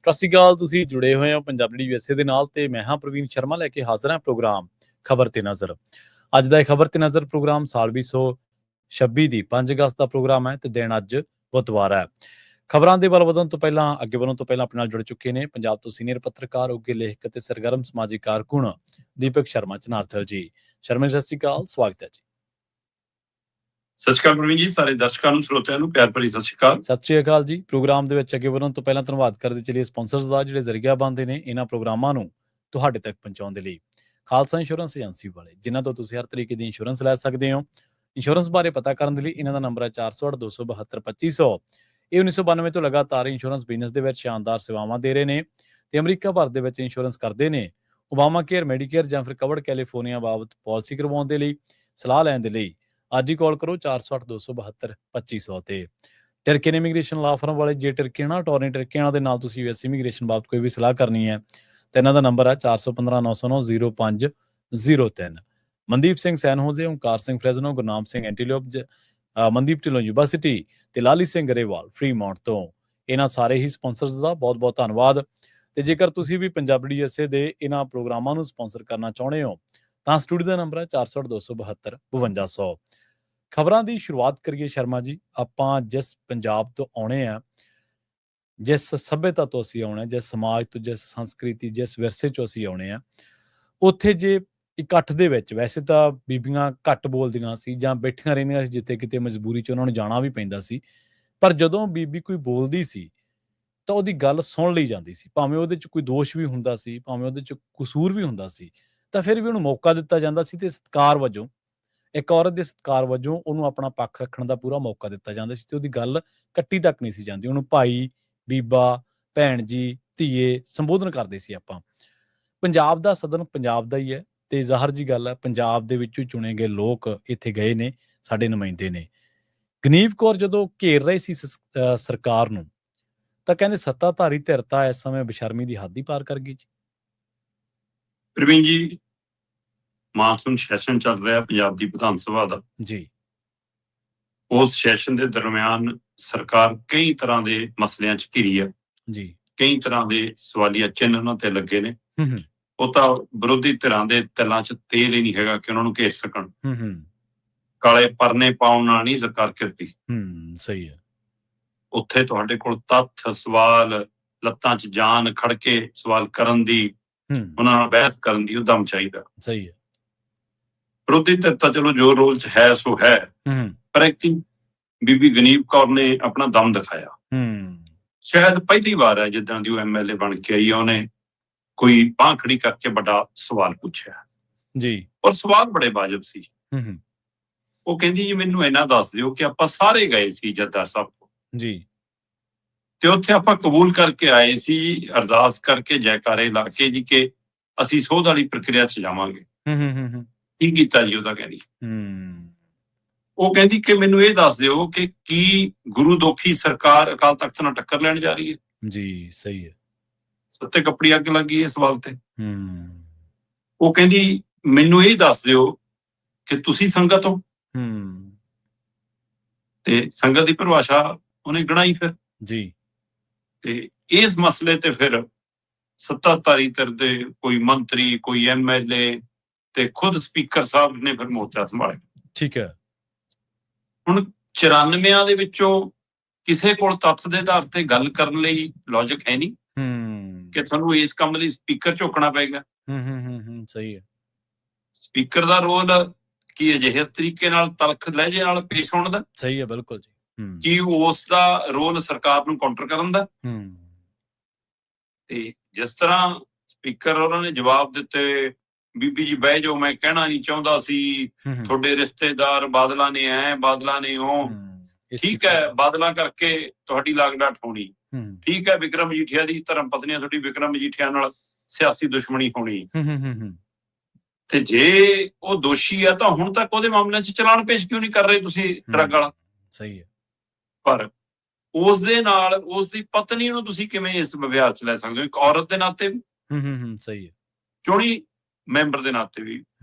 ਸਤਿ ਸ਼੍ਰੀ ਅਕਾਲ। ਤੁਸੀਂ ਜੁੜੇ ਹੋਏ ਹੋ ਪੰਜਾਬੀ USA ਦੇ ਨਾਲ ਤੇ ਮੈਂ ਹਾਂ ਪ੍ਰਵੀਨ ਸ਼ਰਮਾ ਲੈ ਕੇ ਹਾਜ਼ਰ ਹਾਂ ਪ੍ਰੋਗਰਾਮ ਖਬਰ ਤੇ ਨਜ਼ਰ। ਅੱਜ ਦਾ ਇਹ ਖਬਰ ਤੇ ਨਜ਼ਰ ਪ੍ਰੋਗਰਾਮ ਸਾਲ 2026 ਦੀ 5 ਅਗਸਤ ਦਾ ਪ੍ਰੋਗਰਾਮ ਹੈ ਤੇ ਦਿਨ ਅੱਜ ਬੁੱਧਵਾਰ ਹੈ। ਖਬਰਾਂ ਦੇ ਵੱਲ ਵਧਣ ਤੋਂ ਪਹਿਲਾਂ ਅੱਗੇ ਵਧਣ ਤੋਂ ਪਹਿਲਾਂ ਆਪਣੇ ਨਾਲ ਜੁੜ ਚੁੱਕੇ ਨੇ ਪੰਜਾਬ ਤੋਂ ਸੀਨੀਅਰ ਪੱਤਰਕਾਰ ਉੱਘੇ ਲੇਖਕ ਅਤੇ ਸਰਗਰਮ ਸਮਾਜਿਕ ਕਾਰਕੁਨ ਦੀਪਕ ਸ਼ਰਮਾ ਚਨਾਰਥਲ ਜੀ। ਸ਼ਰਮਾ ਜੀ, ਸਤਿ ਸ਼੍ਰੀ ਅਕਾਲ, ਸਵਾਗਤ ਹੈ ਜੀ। ਸਤਿ ਸ਼੍ਰੀ ਅਕਾਲ ਪ੍ਰਵੀਨ ਜੀ, ਸਾਰੇ ਦਰਸ਼ਕਾਂ ਨੂੰ ਸਰੋਤਿਆਂ ਨੂੰ ਪਿਆਰ ਭਰੀ ਸਤਿ ਸ਼੍ਰੀ ਅਕਾਲ। ਸਤਿ ਸ਼੍ਰੀ ਅਕਾਲ ਜੀ। ਪ੍ਰੋਗਰਾਮ ਦੇ ਵਿੱਚ ਅੱਗੇ ਵਧਣ ਤੋਂ ਪਹਿਲਾਂ ਧੰਨਵਾਦ ਕਰਦੇ ਚਲੀਏ ਸਪਾਂਸਰਸ ਦਾ, ਜਿਹੜੇ ਜ਼ਰੀਆ ਬਣਦੇ ਨੇ ਇਹਨਾਂ ਪ੍ਰੋਗਰਾਮਾਂ ਨੂੰ ਤੁਹਾਡੇ ਤੱਕ ਪਹੁੰਚਾਉਣ ਦੇ ਲਈ। ਖਾਲਸਾ ਇੰਸ਼ੋਰੈਂਸ ਏਜੰਸੀ ਵਾਲੇ, ਜਿਨ੍ਹਾਂ ਤੋਂ ਤੁਸੀਂ ਹਰ ਤਰੀਕੇ ਦੀ ਇੰਸ਼ੋਰੈਂਸ ਲੈ ਸਕਦੇ ਹੋ। ਇੰਸ਼ੋਰੈਂਸ ਬਾਰੇ ਪਤਾ ਕਰਨ ਦੇ ਲਈ ਇਹਨਾਂ ਦਾ ਨੰਬਰ ਹੈ 408-272-2500। ਇਹ 1992 ਤੋਂ ਲਗਾਤਾਰ ਇੰਸ਼ੋਰੈਂਸ ਬਿਜ਼ਨਸ ਦੇ ਵਿੱਚ ਸ਼ਾਨਦਾਰ ਸੇਵਾਵਾਂ ਦੇ ਰਹੇ ਨੇ ਤੇ ਅਮਰੀਕਾ ਭਰ ਦੇ ਵਿੱਚ ਇੰਸ਼ੋਰੈਂਸ ਕਰਦੇ ਨੇ। ਓਬਾਮਾ ਕੇਅਰ, ਮੈਡੀਕੇਅਰ ਜਾਂ ਫਿਰ ਕਵਰਡ ਕੈਲੀਫੋਰਨੀਆ ਬਾਬਤ ਪਾਲਿਸੀ ਕਰਵਾਉਣ ਦੇ ਲਈ, ਸਲਾਹ ਲੈਣ ਦੇ ਲਈ ਅੱਜ ਹੀ ਕਾਲ ਕਰੋ 408-272-2500 ਤੇ। ਟਰਕੀਨ ਇਮੀਗ੍ਰੇਸ਼ਨ ਲਾ ਫਰਮ ਵਾਲੇ, ਜੇ ਟਰਕੀਨਾ ਅਟਾਰਨੀ ਟਰਕੀਨਾ ਦੇ ਨਾਲ ਤੁਸੀਂ US ਇਮੀਗ੍ਰੇਸ਼ਨ ਬਾਬਤ ਕੋਈ ਵੀ ਸਲਾਹ ਕਰਨੀ ਹੈ ਤੇ ਇਹਨਾਂ ਦਾ ਨੰਬਰ ਹੈ 415-909-0503। ਮਨਦੀਪ ਸਿੰਘ ਸੈਨਹੋਜ਼ੇ, ਓਂਕਾਰ ਸਿੰਘ ਫਰੈਜ਼ਨੋ, ਗੁਰਨਾਮ ਸਿੰਘ ਐਂਟੀਲੋਪ, ਮਨਦੀਪ ਢਿੱਲੋਂ ਯੂਨੀਵਰਸਿਟੀ ਤੇ ਲਾਲੀ ਸਿੰਘ ਗਰੇਵਾਲ ਫਰੀਮੌਂਟ ਤੋਂ। ਇਹਨਾਂ ਸਾਰੇ ਹੀ ਸਪਾਂਸਰਸ ਦਾ ਬਹੁਤ ਬਹੁਤ ਧੰਨਵਾਦ। ਤੇ ਜੇਕਰ ਤੁਸੀਂ ਵੀ ਪੰਜਾਬੀ USA ਦੇ ਇਹਨਾਂ ਪ੍ਰੋਗਰਾਮਾਂ ਨੂੰ ਸਪਾਂਸਰ ਕਰਨਾ ਚਾਹੁੰਦੇ ਹੋ ਤਾਂ ਸਟੂਡੀਓ ਦਾ ਨੰਬਰ ਹੈ 408-272-5200। ਖਬਰਾਂ ਦੀ ਸ਼ੁਰੂਆਤ ਕਰੀਏ ਸ਼ਰਮਾ ਜੀ। ਆਪਾਂ ਜਿਸ ਪੰਜਾਬ ਤੋਂ ਆਉਣੇ ਆ, ਜਿਸ ਸੱਭਿਅਤਾ ਤੋਂ ਅਸੀਂ ਆਉਣਾ, ਜਿਸ ਸਮਾਜ ਤੋਂ, ਜਿਸ ਸੰਸਕ੍ਰਿਤੀ, ਜਿਸ ਵਿਰਸੇ ਚੋਂ ਅਸੀਂ ਆਉਣੇ ਆ, ਉੱਥੇ ਜੇ ਇਕੱਠ ਦੇ ਵਿੱਚ ਵੈਸੇ ਤਾਂ ਬੀਬੀਆਂ ਘੱਟ ਬੋਲਦੀਆਂ ਸੀ ਜਾਂ ਬੈਠੀਆਂ ਰਹਿੰਦੀਆਂ ਸੀ, ਜਿੱਥੇ ਕਿਤੇ ਮਜਬੂਰੀ 'ਚ ਉਹਨਾਂ ਨੂੰ ਜਾਣਾ ਵੀ ਪੈਂਦਾ ਸੀ। ਪਰ ਜਦੋਂ ਬੀਬੀ ਕੋਈ ਬੋਲਦੀ ਸੀ ਤਾਂ ਉਹਦੀ ਗੱਲ ਸੁਣ ਲਈ ਜਾਂਦੀ ਸੀ, ਭਾਵੇਂ ਉਹਦੇ 'ਚ ਕੋਈ ਦੋਸ਼ ਵੀ ਹੁੰਦਾ ਸੀ, ਭਾਵੇਂ ਉਹਦੇ 'ਚ ਕਸੂਰ ਵੀ ਹੁੰਦਾ ਸੀ, ਤਾਂ ਫਿਰ ਵੀ ਉਹਨੂੰ ਮੌਕਾ ਦਿੱਤਾ ਜਾਂਦਾ ਸੀ ਤੇ ਸਤਿਕਾਰ ਵਜੋਂ, ਇੱਕ ਔਰਤ ਦੇ ਸਤਿਕਾਰ ਵਜੋਂ ਉਹਨੂੰ ਆਪਣਾ ਪੱਖ ਰੱਖਣ ਦਾ ਪੂਰਾ ਮੌਕਾ ਦਿੱਤਾ ਜਾਂਦਾ ਸੀ ਤੇ ਉਹਦੀ ਗੱਲ ਕੱਟੀ ਤੱਕ ਨਹੀਂ ਸੀ ਜਾਂਦੀ। ਉਹਨੂੰ ਭਾਈ, ਬੀਬਾ, ਭੈਣ ਜੀ, ਧੀਏ ਸੰਬੋਧਨ ਕਰਦੇ ਸੀ ਆਪਾਂ। ਪੰਜਾਬ ਦਾ ਸਦਨ ਪੰਜਾਬ ਦਾ ਹੀ ਹੈ ਤੇ ਜ਼ਾਹਰ ਜੀ ਗੱਲ ਹੈ, ਪੰਜਾਬ ਦੇ ਵਿੱਚੋਂ ਚੁਣੇ ਗਏ ਲੋਕ ਇੱਥੇ ਗਏ ਨੇ, ਸਾਡੇ ਨੁਮਾਇੰਦੇ ਨੇ। ਗਨੀਵ ਕੌਰ ਜਦੋਂ ਘੇਰ ਰਹੇ ਸੀ ਸਰਕਾਰ ਨੂੰ, ਤਾਂ ਕਹਿੰਦੇ ਸੱਤਾਧਾਰੀ ਧਿਰ ਤਾਂ ਇਸ ਸਮੇਂ ਬੇਸ਼ਰਮੀ ਦੀ ਹੱਦ ਹੀ ਪਾਰ ਕਰ ਗਈ ਜੀ। ਪ੍ਰਵੀਨ ਜੀ, ਮਾਨਸੂਨ ਸੈਸ਼ਨ ਚੱਲ ਰਿਹਾ ਪੰਜਾਬ ਦੀ ਵਿਧਾਨ ਸਭਾ ਦਾ ਜੀ। ਉਸ ਸੈਸ਼ਨ ਦੇ ਦਰਮਿਆਨ ਸਰਕਾਰ ਕਈ ਤਰ੍ਹਾਂ ਦੇ ਮਸਲਿਆਂ 'ਚ ਘਿਰੀ ਆ ਜੀ। ਕਈ ਤਰ੍ਹਾਂ ਦੇ ਸਵਾਲੀਆ ਚਿੰਨ੍ਹ ਉਹਨਾਂ ਤੇ ਲੱਗੇ ਨੇ। ਹੂੰ। ਉਹ ਤਾਂ ਵਿਰੋਧੀ ਧਿਰਾਂ ਦੇ ਤਿਲਾਂ 'ਚ ਤੇਲ ਹੀ ਨਹੀਂ ਹੈਗਾ ਕਿ ਉਹਨਾਂ ਨੂੰ ਘੇਰ ਸਕਣ। ਹੂੰ। ਕਾਲੇ ਪਰਨੇ ਪਾਉਣ ਨਾਲ ਨਹੀਂ ਸਰਕਾਰ ਘਿਰਦੀ। ਸਹੀ ਹੈ। ਉੱਥੇ ਤੁਹਾਡੇ ਕੋਲ ਤੱਥ, ਸਵਾਲ, ਲੱਤਾਂ 'ਚ ਜਾਨ ਖੜ ਕੇ ਸਵਾਲ ਕਰਨ ਦੀ, ਉਹਨਾਂ ਨਾਲ ਬਹਿਸ ਕਰਨ ਦੀ ਉਦਮ ਚਾਹੀਦਾ। ਸਹੀ ਹੈ। ਵਿਰੋਧੀ ਧਿਰ ਤਾਂ ਚਲੋ ਜੋ ਰੋਲ 'ਚ ਹੈ ਸੋ ਹੈ, ਪਰ ਐਕਟਿੰਗ ਬੀਬੀ ਗਨੀਵ ਕੌਰ ਨੇ ਆਪਣਾ ਦਮ ਦਿਖਾਇਆ। ਸ਼ਾਇਦ ਪਹਿਲੀ ਵਾਰ ਹੈ ਜਿੱਦਾਂ ਦੀ ਉਹ MLA ਬਣ ਕੇ ਆਈ ਆ, ਉਹਨੇ ਕੋਈ ਬਾਂਹ ਖੜੀ ਕਰਕੇ ਵੱਡਾ ਸਵਾਲ ਪੁੱਛਿਆ ਜੀ। ਔਰ ਸਵਾਲ ਬੜੇ ਵਾਜਬ ਸੀ। ਉਹ ਕਹਿੰਦੀ ਜੀ ਮੈਨੂੰ ਇੰਨਾ ਦੱਸ ਦਿਓ ਕਿ ਆਪਾਂ ਸਾਰੇ ਗਏ ਸੀ ਜੱਦਾ ਸਾਹਿਬ ਕੋਲ ਜੀ ਤੇ ਉੱਥੇ ਆਪਾਂ ਕਬੂਲ ਕਰਕੇ ਆਏ ਸੀ, ਅਰਦਾਸ ਕਰਕੇ, ਜੈਕਾਰੇ ਲਾ ਕੇ ਜੀ ਕਿ ਅਸੀਂ ਸੋਧ ਵਾਲੀ ਪ੍ਰਕਿਰਿਆ 'ਚ ਜਾਵਾਂਗੇ। ਕੀ ਕੀਤਾ ਜੀ ਉਹਦਾ? ਕਹਿੰਦੀ ਉਹ ਕਹਿੰਦੀ ਕਿ ਮੈਨੂੰ ਇਹ ਦੱਸ ਦਿਓ ਕਿ ਕੀ ਗੁਰੂ ਦੋਖੀ ਸਰਕਾਰ ਅਕਾਲ ਤਖਤ ਨਾਲ ਟੱਕਰ ਲੈਣ ਜਾ ਰਹੀ ਹੈ? ਜੀ। ਸਹੀ ਹੈ। ਸੱਤੇ ਕੱਪੜੀ ਅੱਗ ਲੱਗੀ ਇਸ ਸਵਾਲ ਤੇ। ਉਹ ਕਹਿੰਦੀ ਮੈਨੂੰ ਇਹ ਦੱਸ ਦਿਓ ਕਿ ਤੁਸੀਂ ਸੰਗਤ ਹੋ। ਤੇ ਸੰਗਤ ਦੀ ਪਰਿਭਾਸ਼ਾ ਉਹਨੇ ਗਣਾਈ ਫਿਰ ਜੀ। ਤੇ ਇਸ ਮਸਲੇ ਤੇ ਫਿਰ ਸੱਤਾਧਾਰੀ ਧਿਰ ਦੇ ਕੋਈ ਮੰਤਰੀ, ਕੋਈ MLA ਤੇ ਖੁਦ ਸਪੀਕਰ ਸਾਹਿਬ ਨੇ ਫਿਰ ਮੋਰਚਾ ਸੰਭਾਲਿਆ। ਠੀਕ ਹੈ। ਹੁਣ 94 ਦੇ ਵਿੱਚੋਂ ਕਿਸੇ ਕੋਲ ਤੱਥ ਦੇ ਆਧਾਰ ਤੇ ਗੱਲ ਕਰਨ ਲਈ ਲੌਜਿਕ ਹੈ ਨਹੀਂ ਕਿ ਤੁਹਾਨੂੰ ਇਸ ਕੰਮ ਲਈ ਸਪੀਕਰ ਝੋਕਣਾ ਪਏਗਾ। ਸਹੀ ਹੈ। ਸਪੀਕਰ ਦਾ ਰੋਲ ਕੀ ਅਜਿਹੇ ਤਰੀਕੇ ਨਾਲ ਤਲਖ ਲਹਿਜੇ ਨਾਲ ਪੇਸ਼ ਹੋਣ ਦਾ? ਸਹੀ ਹੈ, ਬਿਲਕੁਲ ਜੀ। ਕੀ ਉਸ ਦਾ ਰੋਲ ਸਰਕਾਰ ਨੂੰ ਕਾਊਂਟਰ ਕਰਨ ਦਾ? ਤੇ ਜਿਸ ਤਰ੍ਹਾਂ ਸਪੀਕਰ ਉਹਨਾਂ ਨੇ ਜਵਾਬ ਦਿੱਤੇ, ਬੀਬੀ ਜੀ ਬਹਿ ਜਾਓ, ਮੈਂ ਕਹਿਣਾ ਨਹੀਂ ਚਾਹੁੰਦਾ ਸੀ, ਤੁਹਾਡੇ ਰਿਸ਼ਤੇਦਾਰ ਬਾਦਲਾਂ ਨੇ ਐ, ਬਾਦਲਾਂ ਨੇ ਉਹ, ਠੀਕ ਹੈ, ਬਾਦਲਾਂ ਕਰਕੇ ਤੁਹਾਡੀ ਲਾਗਡਾਟ ਹੋਣੀ, ਠੀਕ ਹੈ, ਵਿਕਰਮ ਮਜੀਠੀਆ ਦੀ ਧਰਮ ਪਤਨੀ ਤੁਹਾਡੀ ਵਿਕਰਮ ਮਜੀਠੀਆ ਨਾਲ ਸਿਆਸੀ ਦੁਸ਼ਮਣੀ ਹੋਣੀ, ਤੇ ਜੇ ਉਹ ਦੋਸ਼ੀ ਆ ਤਾਂ ਹੁਣ ਤੱਕ ਉਹਦੇ ਮਾਮਲਿਆਂ 'ਚ ਚਲਾਨ ਪੇਸ਼ ਕਿਉਂ ਨਹੀਂ ਕਰ ਰਹੇ ਤੁਸੀਂ ਡਰੱਗ ਵਾਲਾ? ਸਹੀ ਹੈ। ਪਰ ਉਸ ਦੇ ਨਾਲ ਉਸ ਦੀ ਪਤਨੀ ਨੂੰ ਤੁਸੀਂ ਕਿਵੇਂ ਇਸ ਵਿਵਹਾਰ 'ਚ ਲੈ ਸਕਦੇ ਹੋ, ਇੱਕ ਔਰਤ ਦੇ ਨਾਤੇ ਵੀ? ਸਹੀ ਹੈ। ਚੁਣੀ ਮੈਂਬਰ ਦੇ ਨਾਤੇ ਵੀ।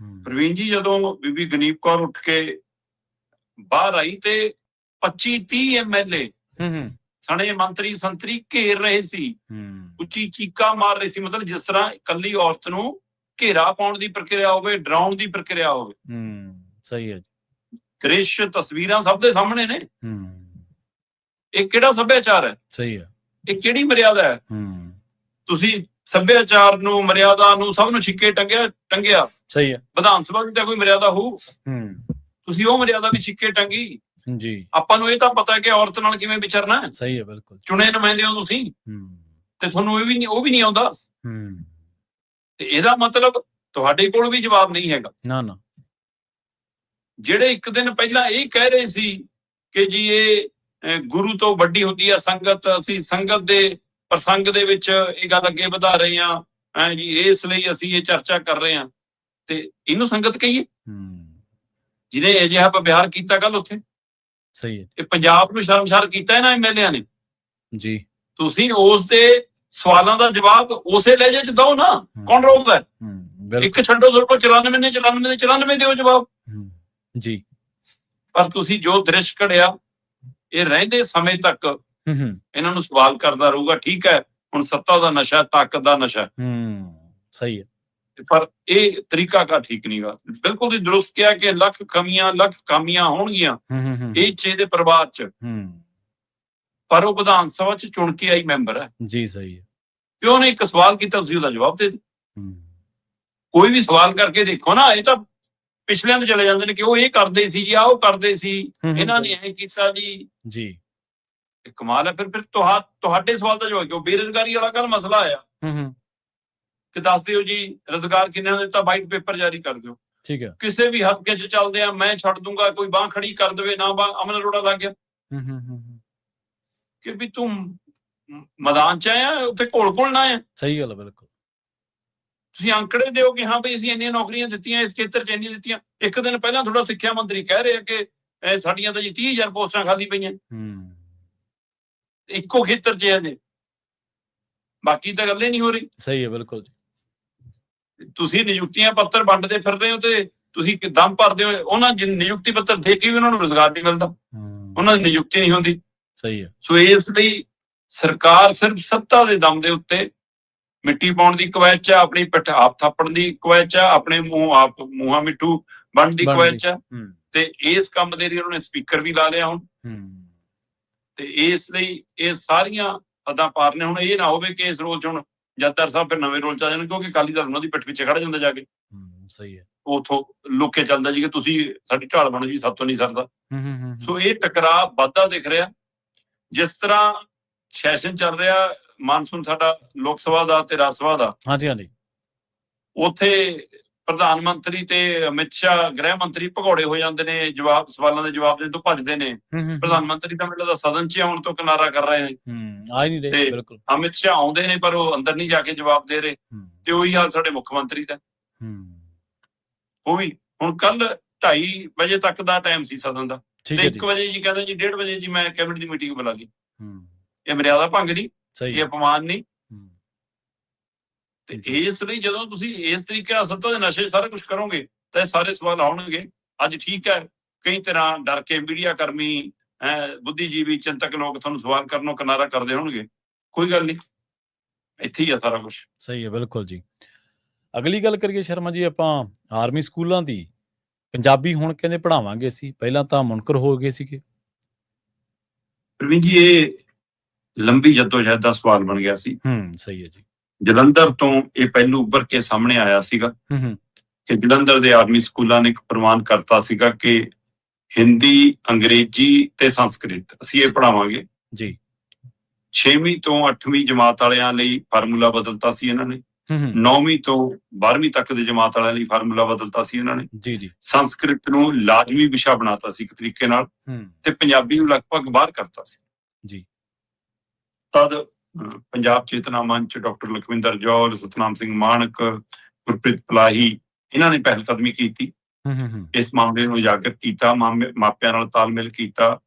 ਪ੍ਰਵੀਨ ਜੀ, ਜਦੋਂ ਬੀਬੀ ਗਨੀਵ ਕੌਰ ਉੱਠ ਕੇ ਬਾਹਰ ਆਈ ਤੇ 25-30 MLA ਸਣੇ ਮੰਤਰੀ ਸੰਤਰੀ ਘੇਰ ਰਹੇ ਸੀ, ਉੱਚੀ ਚੀਕਾਂ ਮਾਰ ਰਹੇ ਸੀ। ਮਤਲਬ ਜਿਸ ਤਰ੍ਹਾਂ ਇਕੱਲੀ ਔਰਤ ਨੂੰ ਘੇਰਾ ਪਾਉਣ ਦੀ ਪ੍ਰਕਿਰਿਆ ਹੋਵੇ, ਡਰਾਉਣ ਦੀ ਪ੍ਰਕਿਰਿਆ ਹੋਵੇ। ਸਹੀ ਹੈ। ਦ੍ਰਿਸ਼ ਤਸਵੀਰਾਂ ਸਭ ਦੇ ਸਾਹਮਣੇ ਨੇ। ਇਹ ਕਿਹੜਾ ਸੱਭਿਆਚਾਰ ਹੈ? ਸਹੀ ਹੈ। ਇਹ ਕਿਹੜੀ ਮਰਿਆਦਾ ਹੈ? ਤੁਸੀਂ ਸੱਭਿਆਚਾਰ ਨੂੰ, ਮਰਿਆਦਾ ਨੂੰ, ਸਭ ਨੂੰ ਛਿੱਕੇ ਟੰਗਿਆ। ਸਹੀ ਹੈ। ਵਿਧਾਨ ਸਭਾ ਦੀ ਤਾਂ ਕੋਈ ਮਰਿਆਦਾ ਹੋਊ, ਤੁਸੀਂ ਉਹ ਮਰਿਆਦਾ ਵੀ ਛਿੱਕੇ ਟੰਗੀ ਜੀ। ਆਪਾਂ ਨੂੰ ਇਹ ਤਾਂ ਪਤਾ ਹੈ ਕਿ ਔਰਤ ਨਾਲ ਕਿਵੇਂ ਵਿਚਰਨਾ ਹੈ। ਸਹੀ ਹੈ, ਬਿਲਕੁਲ। ਚੁਣੇ ਨੁਮਾਇੰਦੇ ਹੋ ਤੁਸੀਂ, ਤੇ ਤੁਹਾਨੂੰ ਉਹ ਵੀ ਨਹੀਂ ਆਉਂਦਾ। ਤੇ ਇਹਦਾ ਮਤਲਬ ਤੁਹਾਡੇ ਕੋਲ ਵੀ ਜਵਾਬ ਨਹੀਂ ਹੈਗਾ। ਨਾ। ਜਿਹੜੇ ਇੱਕ ਦਿਨ ਪਹਿਲਾਂ ਇਹ ਕਹਿ ਰਹੇ ਸੀ ਕਿ ਜੀ ਇਹ ਗੁਰੂ ਤੋਂ ਵੱਡੀ ਹੁੰਦੀ ਹੈ ਸੰਗਤ, ਅਸੀਂ ਸੰਗਤ ਦੇ ਪ੍ਰਸੰਗ ਦੇ ਵਿੱਚ ਇਹ ਗੱਲ ਅੱਗੇ ਵਧਾ ਰਹੇ ਹਾਂ ਜੀ, ਇਸ ਲਈ ਅਸੀਂ ਇਹ ਚਰਚਾ ਕਰ ਰਹੇ ਹਾਂ, ਤੇ ਇਹਨੂੰ ਸੰਗਤ ਕਹੀਏ ਜਿਹਨੇ ਅਜਿਹਾ ਵਿਵਹਾਰ ਕੀਤਾ ਕੱਲ ਉੱਥੇ। ਸਹੀ ਹੈ। ਇਹ ਪੰਜਾਬ ਨੂੰ ਸ਼ਰਮਸ਼ਾਰ ਕੀਤਾ ਇਹਨਾਂ ਐਮਐਲਏਆਂ ਨੇ ਜੀ। ਤੁਸੀਂ ਉਸ ਦੇ ਸਵਾਲਾਂ ਦਾ ਜਵਾਬ ਉਸੇ ਲਹਿਜੇ ਚ ਦਿਓ ਨਾ। ਕੌਣ ਰੋਕਦਾ? ਇੱਕ ਛੱਡੋ, ਤੁਹਾਡੇ ਕੋਲ 94 ਨੇ 94 ਦਿਓ ਜਵਾਬ ਜੀ। ਪਰ ਤੁਸੀਂ ਜੋ ਦ੍ਰਿਸ਼ ਘੜਿਆ, ਇਹ ਰਹਿੰਦੇ ਸਮੇਂ ਤੱਕ ਇਹਨਾਂ ਨੂੰ ਸਵਾਲ ਕਰਦਾ ਰਹੂਗਾ। ਠੀਕ ਹੈ, ਹੁਣ ਸੱਤਾ ਦਾ ਨਸ਼ਾ, ਤਾਕਤ ਦਾ ਨਸ਼ਾ। ਸਹੀ ਹੈ। ਪਰ ਇਹ ਤਰੀਕਾ ਕਾ ਠੀਕ ਨਹੀਂਗਾ। ਬਿਲਕੁਲ ਹੀ ਦਰੁਸਤ ਕਿਹਾ ਕਿ ਲੱਖ ਕਾਮੀਆਂ ਹੋਣਗੀਆਂ ਇਹ ਚੇ ਦੇ ਪਰਿਵਾਰ ਚ, ਪਰ ਉਹ ਵਿਧਾਨ ਸਭਾ ਚ ਚੁਣ ਕੇ ਆਈ ਮੈਂਬਰ ਹੈ ਜੀ। ਸਹੀ ਹੈ। ਤੇ ਉਹਨੇ ਇੱਕ ਸਵਾਲ ਕੀਤਾ, ਤੁਸੀਂ ਉਹਦਾ ਜਵਾਬ ਦੇ ਦਿਓ। ਕੋਈ ਵੀ ਸਵਾਲ ਕਰਕੇ ਦੇਖੋ ਨਾ। ਇਹ ਤਾਂ ਪਿਛਲਿਆਂ ਤੇ ਚਲੇ ਜਾਂਦੇ ਨੇ ਕਿ ਉਹ ਇਹ ਕਰਦੇ ਸੀ ਜੀ, ਆਹ ਉਹ ਕਰਦੇ ਸੀ, ਇਹਨਾਂ ਨੇ ਐਂ ਕੀਤਾ ਜੀ। ਕਮਾਲ ਹੈ। ਫਿਰ ਤੁਹਾਡੇ ਸਵਾਲ ਦਾ ਜਵਾਬ ਕਿਉਂ? ਬੇਰੁਜ਼ਗਾਰੀ ਵਾਲਾ ਕੱਲ ਮਸਲਾ ਆਇਆ ਕਿ ਦੱਸ ਦਿਓ ਜੀ ਰੁਜ਼ਗਾਰ ਕਿੰਨਾ ਦਿੱਤਾ, ਵਾਈਟ ਪੇਪਰ ਜਾਰੀ ਕਰ ਦਿਓ। ਠੀਕ ਹੈ। ਕਿਸੇ ਵੀ ਹਲਕੇ ਚ ਚੱਲਦੇ ਆ, ਮੈਂ ਛੱਡ ਦੂੰਗਾ, ਕੋਈ ਬਾਂਹ ਖੜੀ ਕਰ ਦੇਵੇ ਨਾ, ਅਮਨ ਅਰੋੜਾ ਲੱਗ ਗਿਆ ਕਿ ਵੀ ਤੂੰ ਮੈਦਾਨ ਚ ਆਇਆ, ਉੱਥੇ ਘੋਲ ਨਾ ਆਇਆ। ਸਹੀ ਗੱਲ ਹੈ, ਬਿਲਕੁਲ। ਤੁਸੀਂ ਅੰਕੜੇ ਦਿਓ ਕਿ ਹਾਂ ਬਈ ਅਸੀਂ ਇੰਨੀਆਂ ਨੌਕਰੀਆਂ ਦਿੱਤੀਆਂ, ਇਸ ਖੇਤਰ ਚ ਇੰਨੀਆਂ ਦਿੱਤੀਆਂ। ਇੱਕ ਦਿਨ ਪਹਿਲਾਂ ਤੁਹਾਡਾ ਸਿੱਖਿਆ ਮੰਤਰੀ ਕਹਿ ਰਿਹਾ ਕਿ ਸਾਡੀਆਂ ਤਾਂ ਜੀ 30,000 ਪੋਸਟਾਂ ਖਾਲੀ ਪਈਆਂ ਇੱਕੋ ਖੇਤਰ ਚ ਹੈ ਜੀ, ਬਾਕੀ ਤਾਂ ਗੱਲ ਹੀ ਨਹੀਂ ਹੋ ਰਹੀ। ਸਹੀ ਹੈ, ਬਿਲਕੁਲ। ਤੁਸੀਂ ਨਿਯੁਕਤੀਆਂ ਪੱਤਰ ਵੰਡਦੇ ਫਿਰ ਰਹੇ ਹੋ ਤੇ ਤੁਸੀਂ ਦਮ ਭਰਦੇ ਹੋ। ਉਹਨਾਂ ਨਿਯੁਕਤੀ ਪੱਤਰ ਦੇ ਕੇ ਵੀ ਉਹਨਾਂ ਨੂੰ ਰੁਜ਼ਗਾਰ ਨਹੀਂ ਮਿਲਦਾ, ਉਹਨਾਂ ਦੀ ਨਿਯੁਕਤੀ ਨਹੀਂ ਹੁੰਦੀ। ਸਹੀ ਹੈ। ਸੋ ਇਸ ਲਈ ਸਰਕਾਰ ਸਿਰਫ ਸੱਤਾ ਦੇ ਦਮ ਦੇ ਉੱਤੇ ਮਿੱਟੀ ਪਾਉਣ ਦੀ ਕਵਾਇਦ ਚ, ਆਪਣੀ ਪਿੱਠ ਆਪ ਥਾਪਣ ਦੀ ਕਵਾਇਦ ਚ, ਆਪਣੇ ਮੂੰਹਾਂ ਮਿੱਠੂ ਬਣਨ ਦੀ ਕਵਾਇਦ ਚ, ਤੇ ਇਸ ਕੰਮ ਦੇ ਲਈ ਉਹਨਾਂ ਨੇ ਸਪੀਕਰ ਵੀ ਲਾ ਲਿਆ ਹੁਣ। ਤੇ ਇਸ ਲਈ ਇਹ ਸਾਰੀਆਂ ਅਦਾਂ ਪਾਰ ਨੇ। ਹੁਣ ਇਹ ਨਾ ਹੋਵੇ ਕਿ ਇਸ ਰੋਲ ਚ ਹੁਣ ਜੱਦਰ ਸਾਹਿਬ ਫਿਰ ਨਵੇਂ ਰੋਲ ਚ ਆ ਜਾਣ, ਕਿਉਂਕਿ ਅਕਾਲੀ ਦਲ ਉਹਨਾਂ ਦੀ ਪਿੱਠ ਪਿੱਛੇ ਖੜ ਜਾਂਦਾ ਜਾ ਕੇ। ਸਹੀ ਹੈ। ਉਥੋਂ ਲੁੱਕੇ ਚੱਲਦਾ ਜੀ ਕਿ ਤੁਸੀਂ ਸਾਡੀ ਢਾਲ ਬਣੋ ਜੀ, ਸਭ ਤੋਂ ਨਹੀਂ ਸਰਦਾ। ਸੋ ਇਹ ਟਕਰਾਅ ਵੱਧਦਾ ਦਿਖ ਰਿਹਾ। ਜਿਸ ਤਰ੍ਹਾਂ ਸੈਸ਼ਨ ਚੱਲ ਰਿਹਾ ਮਾਨਸੂਨ ਸਾਡਾ ਲੋਕ ਸਭਾ ਦਾ ਤੇ ਰਾਜ ਸਭਾ ਦਾ, ਉੱਥੇ ਪ੍ਰਧਾਨ ਮੰਤਰੀ ਤੇ ਅਮਿਤ ਸ਼ਾਹ ਗ੍ਰਹਿ ਮੰਤਰੀ ਭਗੌੜੇ ਹੋ ਜਾਂਦੇ ਨੇ, ਸਵਾਲਾਂ ਦੇ ਜਵਾਬ ਦੇਣ ਤੋਂ ਭੱਜਦੇ ਨੇ। ਪ੍ਰਧਾਨ ਮੰਤਰੀ ਤਾਂ ਮੈਨੂੰ ਲੱਗਦਾ ਸਦਨ ਚ ਆਉਣ ਤੋਂ ਕਿਨਾਰਾ ਕਰ ਰਹੇ ਨੇ, ਤੇ ਅਮਿਤ ਸ਼ਾਹ ਆਉਂਦੇ ਨੇ ਪਰ ਉਹ ਅੰਦਰ ਨਹੀਂ ਜਾ ਕੇ ਜਵਾਬ ਦੇ ਰਹੇ। ਤੇ ਉਹੀ ਹਾਲ ਸਾਡੇ ਮੁੱਖ ਮੰਤਰੀ ਦਾ। ਉਹ ਵੀ ਹੁਣ ਕੱਲ 2:30 ਵਜੇ ਤੱਕ ਦਾ ਟਾਈਮ ਸੀ ਸਦਨ ਦਾ, ਤੇ 1 ਵਜੇ ਜੀ ਕਹਿੰਦਾ ਜੀ 1:30 ਵਜੇ ਜੀ ਮੈਂ ਕੈਬਨਿਟ ਦੀ ਮੀਟਿੰਗ ਬੁਲਾ ਲਈ। ਇਹ ਮਰਿਆਦਾ ਭੰਗ ਨਹੀਂ, ਇਹ ਅਪਮਾਨ ਨਹੀਂ। ਤੇ ਇਸ ਲਈ ਜਦੋਂ ਤੁਸੀਂ ਇਸ ਤਰੀਕੇ ਨਾਲ ਸੱਤਾ ਦੇ ਨਸ਼ੇ ਸਾਰਾ ਕੁਝ ਕਰੋਗੇ ਤਾਂ ਇਹ ਸਾਰੇ ਸਵਾਲ ਆਉਣਗੇ। ਅੱਜ ਠੀਕ ਹੈ, ਕਈ ਤਰ੍ਹਾਂ ਡਰ ਕੇ ਮੀਡੀਆ ਕਰਮੀ, ਬੁੱਧੀਜੀਵੀ, ਚਿੰਤਕ ਲੋਕ ਤੁਹਾਨੂੰ ਸਵਾਲ ਕਰਨੋਂ ਕਿਨਾਰਾ ਕਰਦੇ ਹੋਣਗੇ। ਕੋਈ ਗੱਲ ਨਹੀਂ, ਇੱਥੇ ਹੀ ਆ ਸਾਰਾ ਕੁਝ। ਸਹੀ ਹੈ, ਬਿਲਕੁਲ ਜੀ। ਅਗਲੀ ਗੱਲ ਕਰੀਏ ਸ਼ਰਮਾ ਜੀ, ਆਪਾਂ ਆਰਮੀ ਸਕੂਲਾਂ ਦੀ। ਪੰਜਾਬੀ ਹੁਣ ਕਹਿੰਦੇ ਪੜ੍ਹਾਵਾਂਗੇ ਅਸੀਂ, ਪਹਿਲਾਂ ਤਾਂ ਮੁਨਕਰ ਹੋ ਗਏ ਸੀਗੇ। ਪ੍ਰਵੀਨ ਜੀ, ਇਹ ਲੰਬੀ ਜੱਦੋਜਹਿਦ ਦਾ ਸਵਾਲ ਬਣ ਗਿਆ ਸੀ। ਸਹੀ ਹੈ ਜੀ। ਜਲੰਧਰ ਤੋਂ ਇਹ ਪਹਿਲੂ ਉੱਭਰ ਕੇ ਸਾਹਮਣੇ ਆਇਆ ਸੀਗਾ ਕਿ ਜਲੰਧਰ ਦੇ ਆਰਮੀ ਸਕੂਲਾਂ ਨੇ ਇੱਕ ਪ੍ਰਵਾਨ ਕਰਤਾ ਸੀਗਾ ਕਿ ਹਿੰਦੀ, ਅੰਗਰੇਜ਼ੀ ਤੇ ਸੰਸਕ੍ਰਿਤ ਅਸੀਂ ਇਹ ਪੜ੍ਹਾਵਾਂਗੇ ਜੀ। 6ਵੀਂ ਤੋਂ 8ਵੀਂ ਜਮਾਤ ਵਾਲਿਆਂ ਲਈ ਫਾਰਮੂਲਾ ਬਦਲਤਾ ਸੀ ਇਹਨਾਂ ਨੇ। 9ਵੀਂ ਤੋਂ 12ਵੀਂ ਤੱਕ ਦੇ ਜਮਾਤ ਵਾਲਿਆਂ ਲਈ ਫਾਰਮੂਲਾ ਬਦਲਤਾ ਸੀ ਇਹਨਾਂ ਨੇ ਜੀ। ਸੰਸਕ੍ਰਿਤ ਨੂੰ ਲਾਜ਼ਮੀ ਵਿਸ਼ਾ ਬਣਾਤਾ ਸੀ ਇੱਕ ਤਰੀਕੇ ਨਾਲ, ਤੇ ਪੰਜਾਬੀ ਨੂੰ ਲਗਭਗ ਬਾਹਰ ਕਰਤਾ ਸੀ ਜੀ। ਤਦ ਪੰਜਾਬ ਚੇਤਨਾ ਮੰਚ, ਡਾਕਟਰ ਲਖਵਿੰਦਰ ਜੌਹਲ, ਸਤਨਾਮ ਸਿੰਘ ਮਾਣਕ, ਗੁਰਪ੍ਰੀਤ ਪਲਾਹੀ, ਇਹਨਾਂ ਨੇ ਪਹਿਲ ਕਦਮੀ ਕੀਤੀ। ਇਸ ਮਾਮਲੇ ਨੂੰ ਉਜਾਗਰ ਕੀਤਾ, ਮਾਪਿਆਂ ਨਾਲ ਤਾਲਮੇਲ ਕੀਤਾ,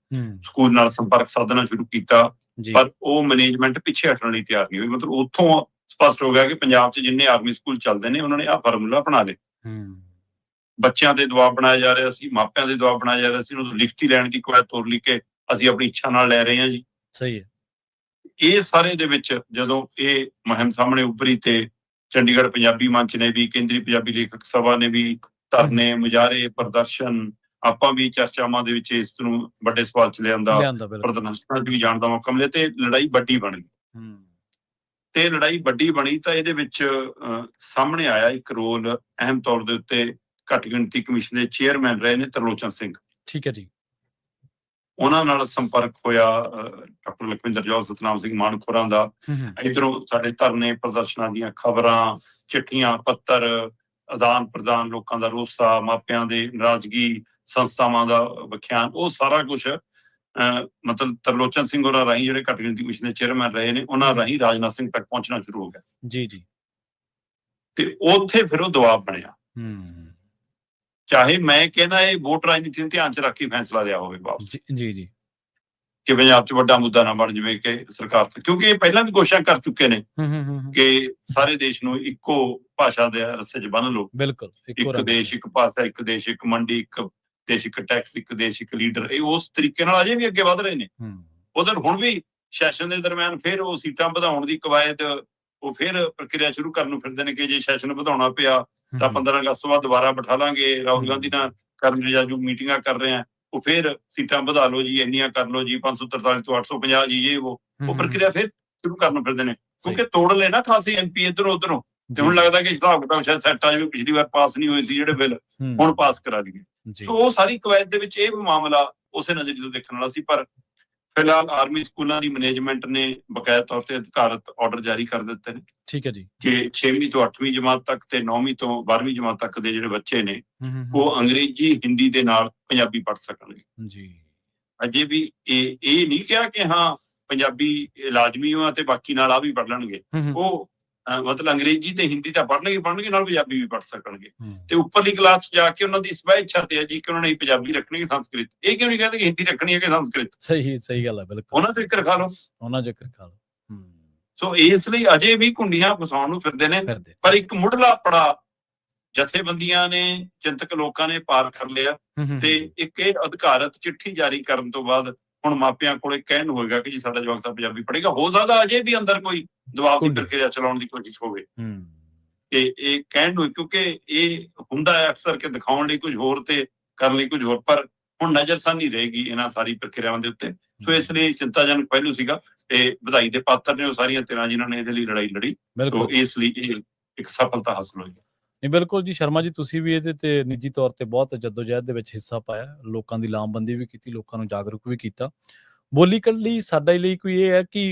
ਸਕੂਲ ਨਾਲ ਸੰਪਰਕ ਸਾਧਨਾ ਸ਼ੁਰੂ ਕੀਤਾ, ਪਰ ਉਹ ਮੈਨੇਜਮੈਂਟ ਪਿੱਛੇ ਹਟਣ ਲਈ ਤਿਆਰ ਨਹੀਂ ਹੋਈ। ਮਤਲਬ ਉੱਥੋਂ ਸਪਸ਼ਟ ਹੋ ਗਿਆ ਕਿ ਪੰਜਾਬ 'ਚ ਜਿੰਨੇ ਆਰਮੀ ਸਕੂਲ ਚੱਲਦੇ ਨੇ ਉਹਨਾਂ ਨੇ ਆਹ ਫਾਰਮੂਲਾ ਬਣਾ ਲਏ। ਬੱਚਿਆਂ ਤੇ ਦਬਾਅ ਬਣਾਇਆ ਜਾ ਰਿਹਾ ਸੀ, ਮਾਪਿਆਂ ਦੇ ਦਬਾਅ ਬਣਾਇਆ ਜਾ ਰਿਹਾ ਸੀ। ਉਹਨੂੰ ਲਿਖਤੀ ਲੈਣ ਦੀ ਕਵਾਇਦ ਤੋਰ ਲਈ ਕਿ ਅਸੀਂ ਆਪਣੀ ਇੱਛਾ ਨਾਲ ਲੈ ਰਹੇ ਹਾਂ ਜੀ। ਸਹੀ ਹੈ। ਇਹ ਸਾਰੇ ਦੇ ਵਿੱਚ ਜਦੋਂ ਇਹ ਮੁਹਿੰਮ ਸਾਹਮਣੇ ਉੱਭਰੀ ਤੇ ਚੰਡੀਗੜ੍ਹ ਪੰਜਾਬੀ ਮੰਚ ਨੇ ਵੀ, ਕੇਂਦਰੀ ਪੰਜਾਬੀ ਲੇਖਕ ਸਭਾ ਨੇ ਵੀ ਧਰਨੇ, ਮੁਜ਼ਾਹਰੇ, ਪ੍ਰਦਰਸ਼ਨ, ਆਪਾਂ ਵੀ ਚਰਚਾਵਾਂ ਦੇ ਵਿੱਚ ਇਸ ਨੂੰ ਵੱਡੇ ਸਵਾਲ ਚ ਲਿਆਂਦਾ, ਪ੍ਰਦਰਸ਼ਨਾਂ ਚ ਵੀ ਜਾਣ ਦਾ ਮੌਕਾ ਮਿਲਿਆ ਤੇ ਲੜਾਈ ਵੱਡੀ ਬਣ ਗਈ। ਤੇ ਲੜਾਈ ਵੱਡੀ ਬਣੀ ਤਾਂ ਇਹਦੇ ਵਿੱਚ ਸਾਹਮਣੇ ਆਇਆ ਇੱਕ ਰੋਲ ਅਹਿਮ ਤੌਰ ਦੇ ਉੱਤੇ ਘੱਟ ਗਿਣਤੀ ਕਮਿਸ਼ਨ ਦੇ ਚੇਅਰਮੈਨ ਰਹੇ ਨੇ ਤਰਲੋਚਨ ਸਿੰਘ। ਠੀਕ ਹੈ ਜੀ। ਉਹਨਾਂ ਨਾਲ ਸੰਪਰਕ ਹੋਇਆ ਡਾਕਟਰ ਲਖਵਿੰਦਰ ਜੌਹਲ, ਸਤਨਾਮ ਸਿੰਘ ਮਾਨਖੁਰਾ ਦਾ। ਇੱਧਰੋਂ ਸਾਡੇ ਧਰਨੇ ਪ੍ਰਦਰਸ਼ਨਾਂ ਦੀਆਂ ਖਬਰਾਂ, ਚਿੱਠੀਆਂ, ਪੱਤਰ, ਆਦਾਨ ਪ੍ਰਦਾਨ, ਲੋਕਾਂ ਦਾ ਰੋਸਾ, ਮਾਪਿਆਂ ਦੇ ਨਾਰਾਜ਼ਗੀ, ਸੰਸਥਾਵਾਂ ਦਾ ਵਿਖਿਆਨ, ਉਹ ਸਾਰਾ ਕੁਛ ਮਤਲਬ ਤਰਲੋਚਨ ਸਿੰਘ ਹੋਰਾਂ ਰਾਹੀਂ, ਜਿਹੜੇ ਘੱਟ ਗਿਣਤੀ ਕਮਿਸ਼ਨ ਦੇ ਚੇਅਰਮੈਨ ਰਹੇ ਨੇ, ਉਹਨਾਂ ਰਾਹੀਂ ਰਾਜਨਾਥ ਸਿੰਘ ਤੱਕ ਪਹੁੰਚਣਾ ਸ਼ੁਰੂ ਹੋ ਗਿਆ। ਜੀ ਜੀ। ਤੇ ਉੱਥੇ ਫਿਰ ਉਹ ਦਬਾਅ ਬਣਿਆ। ਚਾਹੇ ਮੈਂ ਕਹਿੰਦਾ ਇਹ ਵੋਟ ਰਾਜਨੀਤੀ ਨੂੰ ਧਿਆਨ ਚ ਰੱਖ ਕੇ ਫੈਸਲਾ ਲਿਆ ਹੋਵੇ ਵਾਪਸ, ਜੀ ਜੀ, ਕਿ ਪੰਜਾਬ ਚ ਵੱਡਾ ਮੁੱਦਾ ਨਾ ਬਣ ਜਾਵੇ ਕਿ ਸਰਕਾਰ, ਕਿਉਂਕਿ ਇਹ ਪਹਿਲਾਂ ਵੀ ਕੋਸ਼ਿਸ਼ਾਂ ਕਰ ਚੁੱਕੇ ਨੇ ਕਿ ਸਾਰੇ ਦੇਸ਼ ਨੂੰ ਇੱਕੋ ਭਾਸ਼ਾ ਦੇ ਰਸਤੇ ਚ ਬੰਨ ਲਓ। ਬਿਲਕੁਲ, ਇੱਕ ਦੇਸ਼ ਇੱਕ ਭਾਸ਼ਾ, ਇੱਕ ਦੇਸ਼ ਇੱਕ ਮੰਡੀ, ਇੱਕ ਦੇਸ਼ ਇੱਕ ਟੈਕਸ, ਇੱਕ ਦੇਸ਼ ਇੱਕ ਲੀਡਰ। ਇਹ ਉਸ ਤਰੀਕੇ ਨਾਲ ਅਜੇ ਵੀ ਅੱਗੇ ਵਧ ਰਹੇ ਨੇ। ਉਧਰ ਹੁਣ ਵੀ ਸੈਸ਼ਨ ਦੇ ਦਰਮਿਆਨ ਫਿਰ ਉਹ ਸੀਟਾਂ ਵਧਾਉਣ ਦੀ ਕਵਾਇਦ, ਉਹ ਫਿਰ ਪ੍ਰਕਿਰਿਆ ਸ਼ੁਰੂ ਕਰਨ ਨੂੰ ਫਿਰਦੇ ਨੇ ਕਿ ਜੇ ਸੈਸ਼ਨ ਵਧਾਉਣਾ ਪਿਆ ਤਾਂ 15 ਅਗਸਤ ਤੋਂ ਬਾਅਦ ਦੁਬਾਰਾ ਬਿਠਾ ਲਾਂਗੇ। ਰਾਹੁਲ ਗਾਂਧੀ ਨਾਲ ਕਰਨ ਜੋ ਮੀਟਿੰਗਾਂ ਕਰ ਰਹੇ ਆ, ਉਹ ਫਿਰ ਸੀਟਾਂ ਵਧਾ ਲਓ ਜੀ, ਇੰਨੀਆਂ ਕਰ ਲਓ ਜੀ, 543 ਤੋਂ 850 ਜੀ, ਇਹ ਉਹ ਪ੍ਰਕਿਰਿਆ ਫਿਰ ਸ਼ੁਰੂ ਕਰਨ ਨੂੰ ਫਿਰਦੇ ਨੇ, ਕਿਉਂਕਿ ਤੋੜ ਲੈ ਨਾ ਖਾਸੀ ਐਮਪੀ ਇੱਧਰੋਂ ਉੱਧਰੋਂ। ਤੇ ਹੁਣ ਲੱਗਦਾ ਕਿ ਹਿਸਾਬ ਕਿਤਾਬ ਸ਼ਾਇਦ ਸੈੱਟ ਆ ਜਾਵੇ, ਪਿਛਲੀ ਵਾਰ ਪਾਸ ਨਹੀਂ ਹੋਏ ਸੀ ਜਿਹੜੇ ਬਿੱਲ, ਹੁਣ ਪਾਸ ਕਰਾ ਲਈਏ। ਸੋ ਉਹ ਸਾਰੀ ਕਵਾਇਦ ਦੇ ਵਿੱਚ ਇਹ ਮਾਮਲਾ ਉਸੇ ਨਜ਼ਰੀਏ ਤੋਂ ਦੇਖਣ ਵਾਲਾ ਸੀ। ਪਰ ਫਿਲਹਾਲ ਆਰਮੀ ਸਕੂਲਾਂ ਦੀ ਮੈਨੇਜਮੈਂਟ ਨੇ ਬਕਾਇਦਾ ਤੌਰ ਤੇ ਅਧਿਕਾਰਤ ਆਰਡਰ ਜਾਰੀ ਕਰ ਦਿੱਤੇ ਨੇ। ਠੀਕ ਹੈ ਜੀ। ਕਿ 6ਵੀਂ ਤੋਂ 8ਵੀਂ ਜਮਾਤ ਤੱਕ ਤੇ 9ਵੀਂ ਤੋਂ 12ਵੀਂ ਜਮਾਤ ਤੱਕ ਦੇ ਜਿਹੜੇ ਬੱਚੇ ਨੇ ਉਹ ਅੰਗਰੇਜ਼ੀ, ਹਿੰਦੀ ਦੇ ਨਾਲ ਪੰਜਾਬੀ ਪੜ੍ਹ ਸਕਣਗੇ ਜੀ। ਅਜੇ ਵੀ ਇਹ ਨਹੀਂ ਕਿਹਾ ਕਿ ਹਾਂ ਪੰਜਾਬੀ ਲਾਜ਼ਮੀ ਹੋ ਤੇ ਬਾਕੀ ਨਾਲ ਆ ਵੀ ਪੜ੍ਹ ਲੈਣਗੇ। ਉਹ ਮਤਲਬ ਅੰਗਰੇਜ਼ੀ ਤੇ ਹਿੰਦੀ ਤਾਂ ਪੜ੍ਹਨਗੇ ਨਾਲ ਪੰਜਾਬੀ ਵੀ ਪੜ੍ਹ ਸਕਣਗੇ। ਤੇ ਉੱਪਰਲੀ ਕਲਾਸ ਚ ਜਾ ਕੇ ਉਹਨਾਂ ਦੀ ਸਵੈ ਇੱਛਾ ਤੇ ਹੈ ਜੀ ਕਿ ਉਹਨਾਂ ਨੇ ਪੰਜਾਬੀ ਰੱਖਣੀ ਕਿ ਸੰਸਕ੍ਰਿਤ। ਇਹ ਕਿਉਂ ਨਹੀਂ ਕਹਿੰਦੇ ਕਿ ਹਿੰਦੀ ਰੱਖਣੀ ਹੈ ਕਿ ਸੰਸਕ੍ਰਿਤ? ਸਹੀ ਗੱਲ ਹੈ, ਬਿਲਕੁਲ। ਉਹਨਾਂ ਤੋਂ ਇੱਕ ਰਖਾ ਲਓ, ਸੋ ਇਸ ਲਈ ਅਜੇ ਵੀ ਕੁੰਡੀਆਂ ਫਸਾਉਣ ਨੂੰ ਫਿਰਦੇ ਨੇ। ਪਰ ਇੱਕ ਮੁੱਢਲਾ ਪੜਾ ਜਥੇਬੰਦੀਆਂ ਨੇ, ਚਿੰਤਕ ਲੋਕਾਂ ਨੇ ਪਾਰ ਕਰ ਲਿਆ ਤੇ ਇੱਕ ਇਹ ਅਧਿਕਾਰਤ ਚਿੱਠੀ ਜਾਰੀ ਕਰਨ ਤੋਂ ਬਾਅਦ ਹੁਣ ਮਾਪਿਆਂ ਕੋਲੇ ਕਹਿਣ ਹੋਏਗਾ ਕਿ ਜੀ ਸਾਡਾ ਜਵਾਕ ਤਾਂ ਪੰਜਾਬੀ ਪੜ੍ਹੇਗਾ। ਹੋ ਸਕਦਾ ਅਜੇ ਵੀ ਅੰਦਰ ਕੋਈ ਦਬਾਅ ਦੀ ਪ੍ਰਕਿਰਿਆ ਚਲਾਉਣ ਦੀ ਕੋਸ਼ਿਸ਼ ਹੋਵੇ ਕਿ ਇਹ ਕਹਿਣ ਨੂੰ, ਕਿਉਂਕਿ ਇਹ ਹੁੰਦਾ ਹੈ ਅਕਸਰ ਕਿ ਦਿਖਾਉਣ ਲਈ ਕੁਝ ਹੋਰ ਤੇ ਕਰਨ ਲਈ ਕੁਝ ਹੋਰ। ਪਰ ਹੁਣ ਨਜ਼ਰਸਾਨੀ ਰਹੇਗੀ ਇਹਨਾਂ ਸਾਰੀ ਪ੍ਰਕਿਰਿਆਵਾਂ ਦੇ ਉੱਤੇ। ਸੋ ਇਸ ਲਈ ਚਿੰਤਾਜਨਕ ਪਹਿਲੂ ਸੀਗਾ ਤੇ ਵਧਾਈ ਦੇ ਪਾਤਰ ਨੇ ਉਹ ਸਾਰੀਆਂ ਧਿਰਾਂ ਜਿਨ੍ਹਾਂ ਨੇ ਇਹਦੇ ਲਈ ਲੜਾਈ ਲੜੀ। ਸੋ ਇਸ ਲਈ ਇਹ ਇੱਕ ਸਫਲਤਾ ਹਾਸਲ ਹੋਈ। ਨਹੀਂ, ਬਿਲਕੁਲ ਜੀ। ਸ਼ਰਮਾ ਜੀ, ਤੁਸੀਂ ਵੀ ਇਹਦੇ ਤੇ ਨਿੱਜੀ ਤੌਰ ਤੇ ਬਹੁਤ ਜੱਦੋਜਹਿਦ ਦੇ ਵਿੱਚ ਹਿੱਸਾ ਪਾਇਆ, ਲੋਕਾਂ ਦੀ ਲਾਮਬੰਦੀ ਵੀ ਕੀਤੀ, ਲੋਕਾਂ ਨੂੰ ਜਾਗਰੂਕ ਵੀ ਕੀਤਾ। ਬੋਲੀ ਲਈ ਸਾਡੇ ਲਈ ਕੋਈ ਇਹ ਹੈ ਕਿ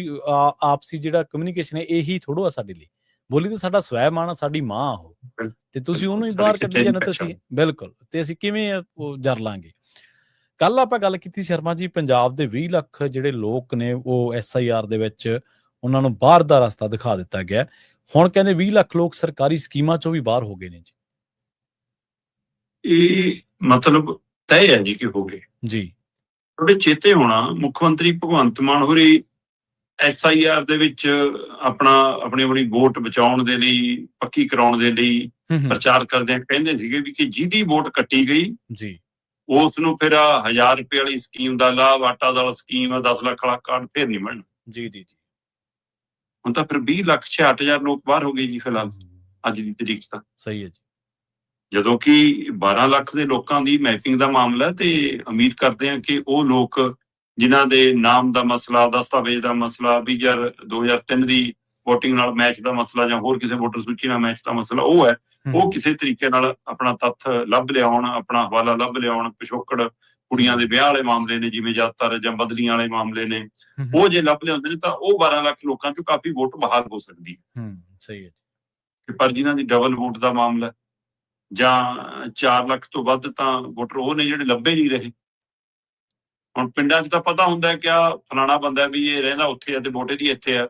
ਆਪਸੀ ਜਿਹੜਾ ਕਮਿਊਨੀਕੇਸ਼ਨ ਹੈ ਇਹੀ ਥੋੜ੍ਹਾ ਆ ਸਾਡੇ ਲਈ। ਬੋਲੀ ਤਾਂ ਸਾਡਾ ਸਵੈਮਾਨ ਆ, ਸਾਡੀ ਮਾਂ ਉਹ, ਤੇ ਤੁਸੀਂ ਉਹਨੂੰ ਹੀ ਬਾਹਰ ਕੱਢੀ ਜਾਂਦੇ ਤੇ ਅਸੀਂ ਬਿਲਕੁਲ, ਤੇ ਅਸੀਂ ਕਿਵੇਂ ਉਹ ਜਰ ਲਾਂਗੇ। ਕੱਲ ਆਪਾਂ ਗੱਲ ਕੀਤੀ ਸ਼ਰਮਾ ਜੀ, ਪੰਜਾਬ ਦੇ 20 ਲੱਖ ਜਿਹੜੇ ਲੋਕ ਨੇ ਉਹ SIR ਦੇ ਵਿੱਚ ਉਹਨਾਂ ਨੂੰ ਬਾਹਰ ਦਾ ਰਸਤਾ ਦਿਖਾ ਦਿੱਤਾ ਗਿਆ। ਹੁਣ ਕਹਿੰਦੇ 20 ਲੱਖ ਲੋਕ ਸਰਕਾਰੀ ਸਕੀਮਾਂ ਚੋਂ ਵੀ ਬਾਹਰ ਹੋ ਗਏ ਨੇ ਜੀ। ਇਹ ਮਤਲਬ ਤੈਅ ਹੈ ਜੀ ਕਿ ਹੋ ਗਏ ਜੀ। ਤੁਹਾਡੇ ਚੇਤੇ ਹੋਣਾ ਮੁੱਖ ਮੰਤਰੀ ਭਗਵੰਤ ਮਾਨ ਹੋਰੀ SIR ਦੇ ਵਿੱਚ ਆਪਣੀ ਵੋਟ ਬਚਾਉਣ ਦੇ ਲਈ, ਪੱਕੀ ਕਰਾਉਣ ਦੇ ਲਈ ਪ੍ਰਚਾਰ ਕਰਦੇ ਕਹਿੰਦੇ ਸੀਗੇ ਵੀ ਕਿ ਜਿਹਦੀ ਵੋਟ ਕੱਟੀ ਗਈ ਜੀ ਉਸ ਨੂੰ ਫਿਰ 1000 ਰੁਪਏ ਵਾਲੀ ਸਕੀਮ ਦਾ ਲਾਭ, ਆਟਾ ਦਾਲ ਸਕੀਮ, 10 ਲੱਖ ਵਾਲਾ ਕਾਰਡ ਫਿਰ ਨਹੀਂ ਮਿਲਣਾ। ਜੀ ਜੀ ਜੀ। ਹੁਣ ਤਾਂ ਫਿਰ 20,66,000 ਲੋਕ ਬਾਹਰ ਹੋ ਗਏ ਜੀ ਫਿਲਹਾਲ ਅੱਜ ਦੀ ਤਰੀਕ ਤੱਕ। ਸਹੀ ਹੈ ਜੀ। ਜਦੋਂ ਕਿ 12 ਲੱਖ ਦੇ ਲੋਕਾਂ ਦੀ ਮੈਪਿੰਗ ਦਾ ਮਾਮਲਾ, ਤੇ ਉਮੀਦ ਕਰਦੇ ਹਾਂ ਕਿ ਉਹ ਲੋਕ ਜਿਨ੍ਹਾਂ ਦੇ ਨਾਮ ਦਾ ਮਸਲਾ, ਦਸਤਾਵੇਜ਼ ਦਾ ਮਸਲਾ, 2003 ਦੀ ਵੋਟਿੰਗ ਨਾਲ ਮੈਚ ਦਾ ਮਸਲਾ ਜਾਂ ਹੋਰ ਕਿਸੇ ਵੋਟਰ ਸੂਚੀ ਨਾਲ ਮੈਚ ਦਾ ਮਸਲਾ ਉਹ ਹੈ, ਉਹ ਕਿਸੇ ਤਰੀਕੇ ਨਾਲ ਆਪਣਾ ਤੱਥ ਲੱਭ ਲਿਆਉਣ, ਆਪਣਾ ਹਵਾਲਾ ਲੱਭ ਲਿਆਉਣ। ਪਿਛੋਕੜ ਕੁੜੀਆਂ ਦੇ ਵਿਆਹ ਵਾਲੇ ਮਾਮਲੇ ਨੇ, ਜਿਵੇਂ ਜ਼ਿਆਦਾਤਰ ਜਾਂ ਬਦਲੀਆਂ ਵਾਲੇ ਮਾਮਲੇ ਨੇ, ਉਹ ਜੇ ਲੱਭ ਲਿਆਉਂਦੇ ਨੇ ਤਾਂ ਉਹ 12 ਲੱਖ ਲੋਕਾਂ ਚੋਂ ਕਾਫੀ ਵੋਟ ਬਹਾਲ ਹੋ ਸਕਦੀ ਹੈ। ਸਹੀ ਹੈ। ਪਰ ਜਿਨ੍ਹਾਂ ਦੀ ਡਬਲ ਵੋਟ ਦਾ ਮਾਮਲਾ ਜਾਂ 4 ਲੱਖ ਤੋਂ ਵੱਧ ਤਾਂ ਵੋਟਰ ਉਹ ਨੇ ਜਿਹੜੇ ਲੱਭੇ ਨਹੀਂ ਰਹੇ। ਹੁਣ ਪਿੰਡਾਂ 'ਚ ਤਾਂ ਪਤਾ ਹੁੰਦਾ ਕਿ ਆ ਫਲਾਣਾ ਬੰਦਾ ਵੀ ਇਹ ਰਹਿੰਦਾ ਉੱਥੇ ਆ ਤੇ ਵੋਟ ਇਹਦੀ ਇੱਥੇ ਆ।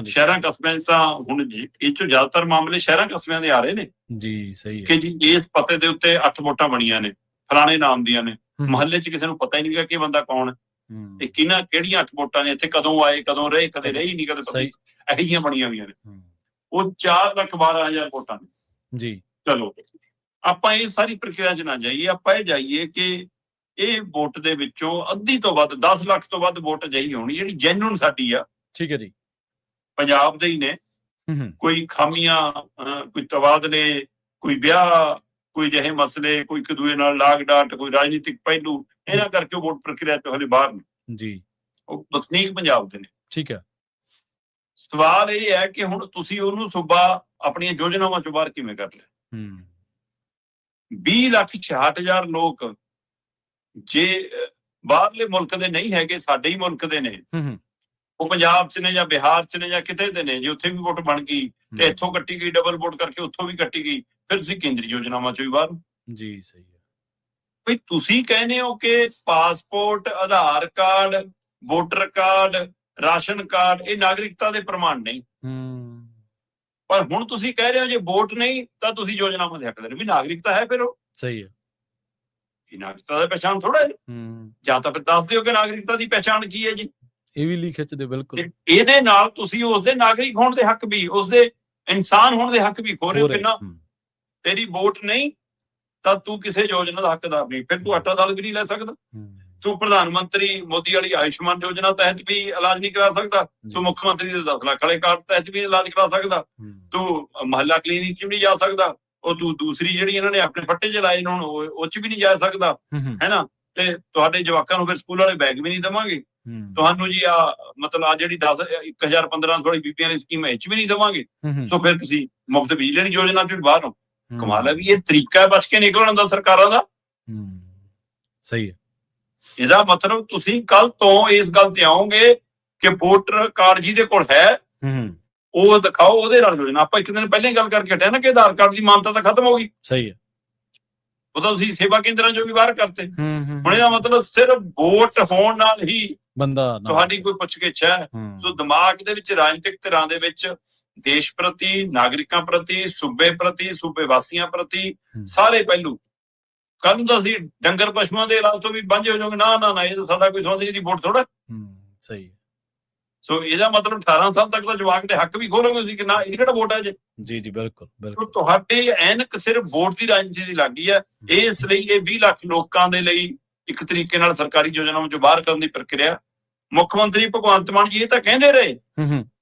ਸ਼ਹਿਰਾਂ ਕਸਬਿਆਂ 'ਚ ਤਾਂ ਹੁਣ ਇਹ 'ਚੋਂ ਜ਼ਿਆਦਾਤਰ ਮਾਮਲੇ ਸ਼ਹਿਰਾਂ ਕਸਬਿਆਂ ਦੇ ਆ ਰਹੇ ਨੇ ਜੀ। ਸਹੀ ਹੈ ਕਿ ਜੀ ਇਸ ਪਤੇ ਦੇ ਉੱਤੇ 8 ਵੋਟਾਂ ਬਣੀਆਂ ਨੇ, ਫਲਾਣੇ ਨਾਮ ਦੀਆਂ ਨੇ, ਮੁਹੱਲੇ 'ਚ ਕਿਸੇ ਨੂੰ ਪਤਾ ਹੀ ਨਹੀਂ ਗਾ ਕਿ ਬੰਦਾ ਕੌਣ ਹੈ, ਕਿਹੜੀਆਂ 8 ਵੋਟਾਂ ਨੇ, ਇੱਥੇ ਕਦੋਂ ਆਏ, ਕਦੋਂ ਰਹੇ, ਕਦੇ ਰਹੀ ਨਹੀਂ, ਕਦੇ ਪਤਾ ਇਹੋ ਜਿਹੀਆਂ ਬਣੀਆਂ ਹੋਈਆਂ ਨੇ। ਉਹ 4,12,000 ਵੋਟਾਂ ਨੇ ਜੀ। ਚਲੋ ਆਪਾਂ ਇਹ ਸਾਰੀ ਪ੍ਰਕਿਰਿਆ 'ਚ ਨਾ ਜਾਈਏ, ਆਪਾਂ ਇਹ ਜਾਈਏ ਕਿ ਇਹ ਵੋਟ ਦੇ ਵਿੱਚੋਂ ਅੱਧੀ ਤੋਂ ਵੱਧ 10 ਲੱਖ ਤੋਂ ਵੱਧ ਵੋਟ ਅਜਿਹੀ ਹੋਣੀ ਜਿਹੜੀ ਜੈਨੂਨ ਸਾਡੀ ਆ। ਠੀਕ ਹੈ ਜੀ। ਪੰਜਾਬ ਦੇ ਹੀ ਨੇ। ਕੋਈ ਖਾਮੀਆਂ, ਕੋਈ ਤਬਾਦਲੇ, ਕੋਈ ਵਿਆਹ, ਕੋਈ ਜਿਹੇ ਮਸਲੇ, ਕੋਈ ਇੱਕ ਦੂਏ ਨਾਲ ਲਾਗ ਡਾਟ, ਕੋਈ ਰਾਜਨੀਤਿਕ ਪਹਿਲੂ, ਇਹਨਾਂ ਕਰਕੇ ਵੋਟ ਪ੍ਰਕਿਰਿਆ ਤੋਂ ਹਲੇ ਬਾਹਰ ਨੇ ਜੀ। ਉਹ ਵਸਨੀਕ ਪੰਜਾਬ ਦੇ ਨੇ। ਠੀਕ ਹੈ। ਸਵਾਲ ਇਹ ਹੈ ਕਿ ਹੁਣ ਤੁਸੀਂ ਉਹਨੂੰ ਸੂਬਾ ਆਪਣੀਆਂ ਯੋਜਨਾਵਾਂ ਚੋਂ ਬਾਹਰ ਕਿਵੇਂ ਕਰ ਲਿਆ? 20,66,000 ਲੋਕ ਜੇ ਬਾਹਰਲੇ ਮੁਲਕ ਦੇ ਨਹੀਂ ਹੈਗੇ, ਸਾਡੇ ਹੀ ਮੁਲਕ ਦੇ ਨੇ, ਉਹ ਪੰਜਾਬ ਚ ਨੇ ਜਾਂ ਬਿਹਾਰ ਚ ਨੇ ਜਾਂ ਕਿਤੇ ਦੇ ਨੇ, ਜੇ ਉੱਥੇ ਵੀ ਵੋਟ ਬਣ ਗਈ ਤੇ ਇੱਥੋਂ ਕੱਟੀ ਗਈ, ਡਬਲ ਵੋਟ ਕਰਕੇ ਉੱਥੋਂ ਵੀ ਕੱਟੀ ਗਈ, ਫਿਰ ਤੁਸੀਂ ਕੇਂਦਰੀ ਯੋਜਨਾਵਾਂ ਚੋਂ ਵੀ ਬਾਹਰ। ਜੀ ਸਹੀ ਹੈ। ਬਈ ਤੁਸੀਂ ਕਹਿੰਦੇ ਹੋ ਕਿ passport, Aadhaar card, voter card, ration card ਇਹ ਨਾਗਰਿਕਤਾ ਦੇ ਪ੍ਰਮਾਣ ਨਹੀਂ, ਪਰ ਹੁਣ ਤੁਸੀਂ ਕਹਿ ਰਹੇ ਹੋ ਜੇ ਵੋਟ ਨਹੀਂ ਤਾਂ ਤੁਸੀਂ ਯੋਜਨਾਵਾਂ ਦੇ ਹੱਕਦਾਰ ਵੀ। ਨਾਗਰਿਕਤਾ ਹੈ ਫਿਰ ਉਹ। ਸਹੀ ਹੈ। ਇਹ ਨਾਗਰਿਕਤਾ ਦੀ ਪਛਾਣ ਥੋੜਾ ਹੈ। ਜਾਂ ਤਾਂ ਫਿਰ ਦੱਸ ਦਿਓ ਕਿ ਨਾਗਰਿਕਤਾ ਦੀ ਪਛਾਣ ਕੀ ਹੈ ਜੀ। ਇਹ ਵੀ ਲਿਖਿਆ ਚ ਬਿਲਕੁਲ। ਇਹਦੇ ਨਾਲ ਤੁਸੀਂ ਉਸਦੇ ਨਾਗਰਿਕ ਹੋਣ ਦੇ ਹੱਕ ਵੀ, ਉਸਦੇ ਇਨਸਾਨ ਹੋਣ ਦੇ ਹੱਕ ਵੀ ਖੋ ਰਹੇ ਹੋ। ਕਿੰਨਾ ਤੇਰੀ ਵੋਟ ਨਹੀਂ ਤਾਂ ਤੂੰ ਕਿਸੇ ਯੋਜਨਾ ਦਾ ਹੱਕਦਾਰ ਨਹੀਂ, ਫਿਰ ਤੂੰ ਆਟਾ ਦਾਲ ਵੀ ਨਹੀਂ ਲੈ ਸਕਦਾ, ਤੂੰ ਪ੍ਰਧਾਨ ਮੰਤਰੀ ਮੋਦੀ ਵਾਲੀ ਆਯੁਸ਼ਮਾਨ ਯੋਜਨਾ ਤਹਿਤ ਵੀ ਇਲਾਜ ਨਹੀਂ ਕਰਾ ਸਕਦਾ, ਤੂੰ ਮੁੱਖ ਮੰਤਰੀ ਦੇ 10 ਲੱਖ ਵਾਲੇ ਕਾਰਡ ਤਹਿਤ ਵੀ ਇਲਾਜ ਕਰਾ ਸਕਦਾ, ਤੂੰ ਮਹੱਲਾ ਕਲੀਨਿਕ ਚ ਵੀ ਨਹੀਂ ਜਾ ਸਕਦਾ, ਉਹ ਤੂੰ ਦੂਸਰੀ ਜਿਹੜੀ ਇਹਨਾਂ ਨੇ ਆਪਣੇ ਫੱਟੇ ਚ ਲਾਏ ਹੁਣ ਉਹ ਚ ਵੀ ਨਹੀਂ ਜਾ ਸਕਦਾ, ਹੈਨਾ। ਤੇ ਤੁਹਾਡੇ ਜਵਾਕਾਂ ਨੂੰ ਫਿਰ ਸਕੂਲ ਵਾਲੇ ਬੈਗ ਵੀ ਨਹੀਂ ਦੇਵਾਂਗੇ, ਤੁਹਾਨੂੰ ਜੀ ਆ ਮਤਲਬ ਆ ਜਿਹੜੀ 10,000-1500 ਵਾਲੀ ਬੀਬੀਆਂ ਦੀ ਸਕੀਮ ਇਹ ਚ ਵੀ ਨਹੀਂ ਦੇਵਾਂਗੇ, ਸੋ ਫਿਰ ਤੁਸੀਂ ਮੁਫਤ ਬਿਜਲੀ ਦੀ ਯੋਜਨਾ ਚ ਬਾਹਰ ਹੋ। ਕਮਾਲ ਹੈ ਵੀ ਇਹ ਤਰੀਕਾ ਹੈ ਬਚ ਕੇ ਨਿਕਲਣ ਦਾ ਸਰਕਾਰਾਂ ਦਾ। ਸਹੀ ਹੈ। ਇਹਦਾ ਮਤਲਬ ਤੁਸੀਂ ਕੱਲ ਤੋਂ ਇਸ ਗੱਲ ਤੇ ਆਓਗੇ ਕਿ ਵੋਟਰ ਕਾਰਡ ਜਿਹਦੇ ਕੋਲ ਹੈ ਉਹ ਦਿਖਾਓ, ਉਹਦੇ ਨਾਲ ਯੋਜਨਾ। ਆਪਾਂ ਇੱਕ ਦਿਨ ਪਹਿਲਾਂ ਹੀ ਗੱਲ ਕਰਕੇ ਹਟਿਆ ਨਾ ਕਿ ਆਧਾਰ ਕਾਰਡ ਦੀ ਮਾਨਤਾ ਤਾਂ ਖਤਮ ਹੋ ਗਈ। ਸਹੀ ਹੈ। ਉਹ ਤਾਂ ਤੁਸੀਂ ਸੇਵਾ ਕੇਂਦਰਾਂ ਚੋਂ ਵੀ ਬਾਹਰ ਕਰਤੇ। ਹੁਣ ਇਹਦਾ ਮਤਲਬ ਸਿਰਫ ਵੋਟ ਹੋਣ ਨਾਲ ਹੀ ਬੰਦਾ ਤੁਹਾਡੀ ਕੋਈ ਪੁੱਛਗਿੱਛ ਹੈ। ਸੋ ਦਿਮਾਗ ਦੇ ਵਿੱਚ ਰਾਜਨੀਤਿਕ ਧਿਰਾਂ ਦੇ ਵਿੱਚ ਦੇਸ਼ ਪ੍ਰਤੀ, ਨਾਗਰਿਕਾਂ ਪ੍ਰਤੀ, ਸੂਬੇ ਪ੍ਰਤੀ, ਸੂਬੇ ਵਾਸੀਆਂ ਪ੍ਰਤੀ ਸਾਰੇ ਪਹਿਲੂ। ਕੱਲ ਨੂੰ ਤਾਂ ਅਸੀਂ ਡੰਗਰ ਪਸ਼ੂਆਂ ਦੇ ਇਲਾਜ ਤੋਂ ਵੀ ਵਾਂਝੇ ਹੋ ਜਾਵਾਂਗੇ। ਨਾ ਨਾ ਨਾ, ਇਹ ਤਾਂ ਸਾਡਾ ਕੋਈ ਸੰਬੰਧ ਨਹੀਂ ਦੀ ਵੋਟ ਥੋੜਾ। ਸਹੀ। ਸੋ ਇਹਦਾ ਮਤਲਬ 18 ਸਾਲ ਤੱਕ ਦਾ ਜਵਾਕ ਦੇ ਹੱਕ ਵੀ ਖੋਲੋਗੇ ਤੁਸੀਂ ਕਿ ਨਾ ਇਹਦੀ ਕਿਹੜਾ ਵੋਟ ਹੈ ਜੀ। ਜੀ ਜੀ ਬਿਲਕੁਲ ਬਿਲਕੁਲ। ਤੁਹਾਡੇ ਐਨਕ ਸਿਰਫ ਵੋਟ ਦੀ ਰਾਜਨੀਤੀ ਦੀ ਲੱਗੀ ਹੈ। ਇਸ ਲਈ ਇਹ 20 ਲੱਖ ਲੋਕਾਂ ਦੇ ਲਈ ਇੱਕ ਤਰੀਕੇ ਨਾਲ ਸਰਕਾਰੀ ਯੋਜਨਾਵਾਂ ਚੋਂ ਬਾਹਰ ਕਰਨ ਦੀ ਪ੍ਰਕਿਰਿਆ। ਮੁੱਖ ਮੰਤਰੀ ਭਗਵੰਤ ਮਾਨ ਜੀ ਇਹ ਤਾਂ ਕਹਿੰਦੇ ਰਹੇ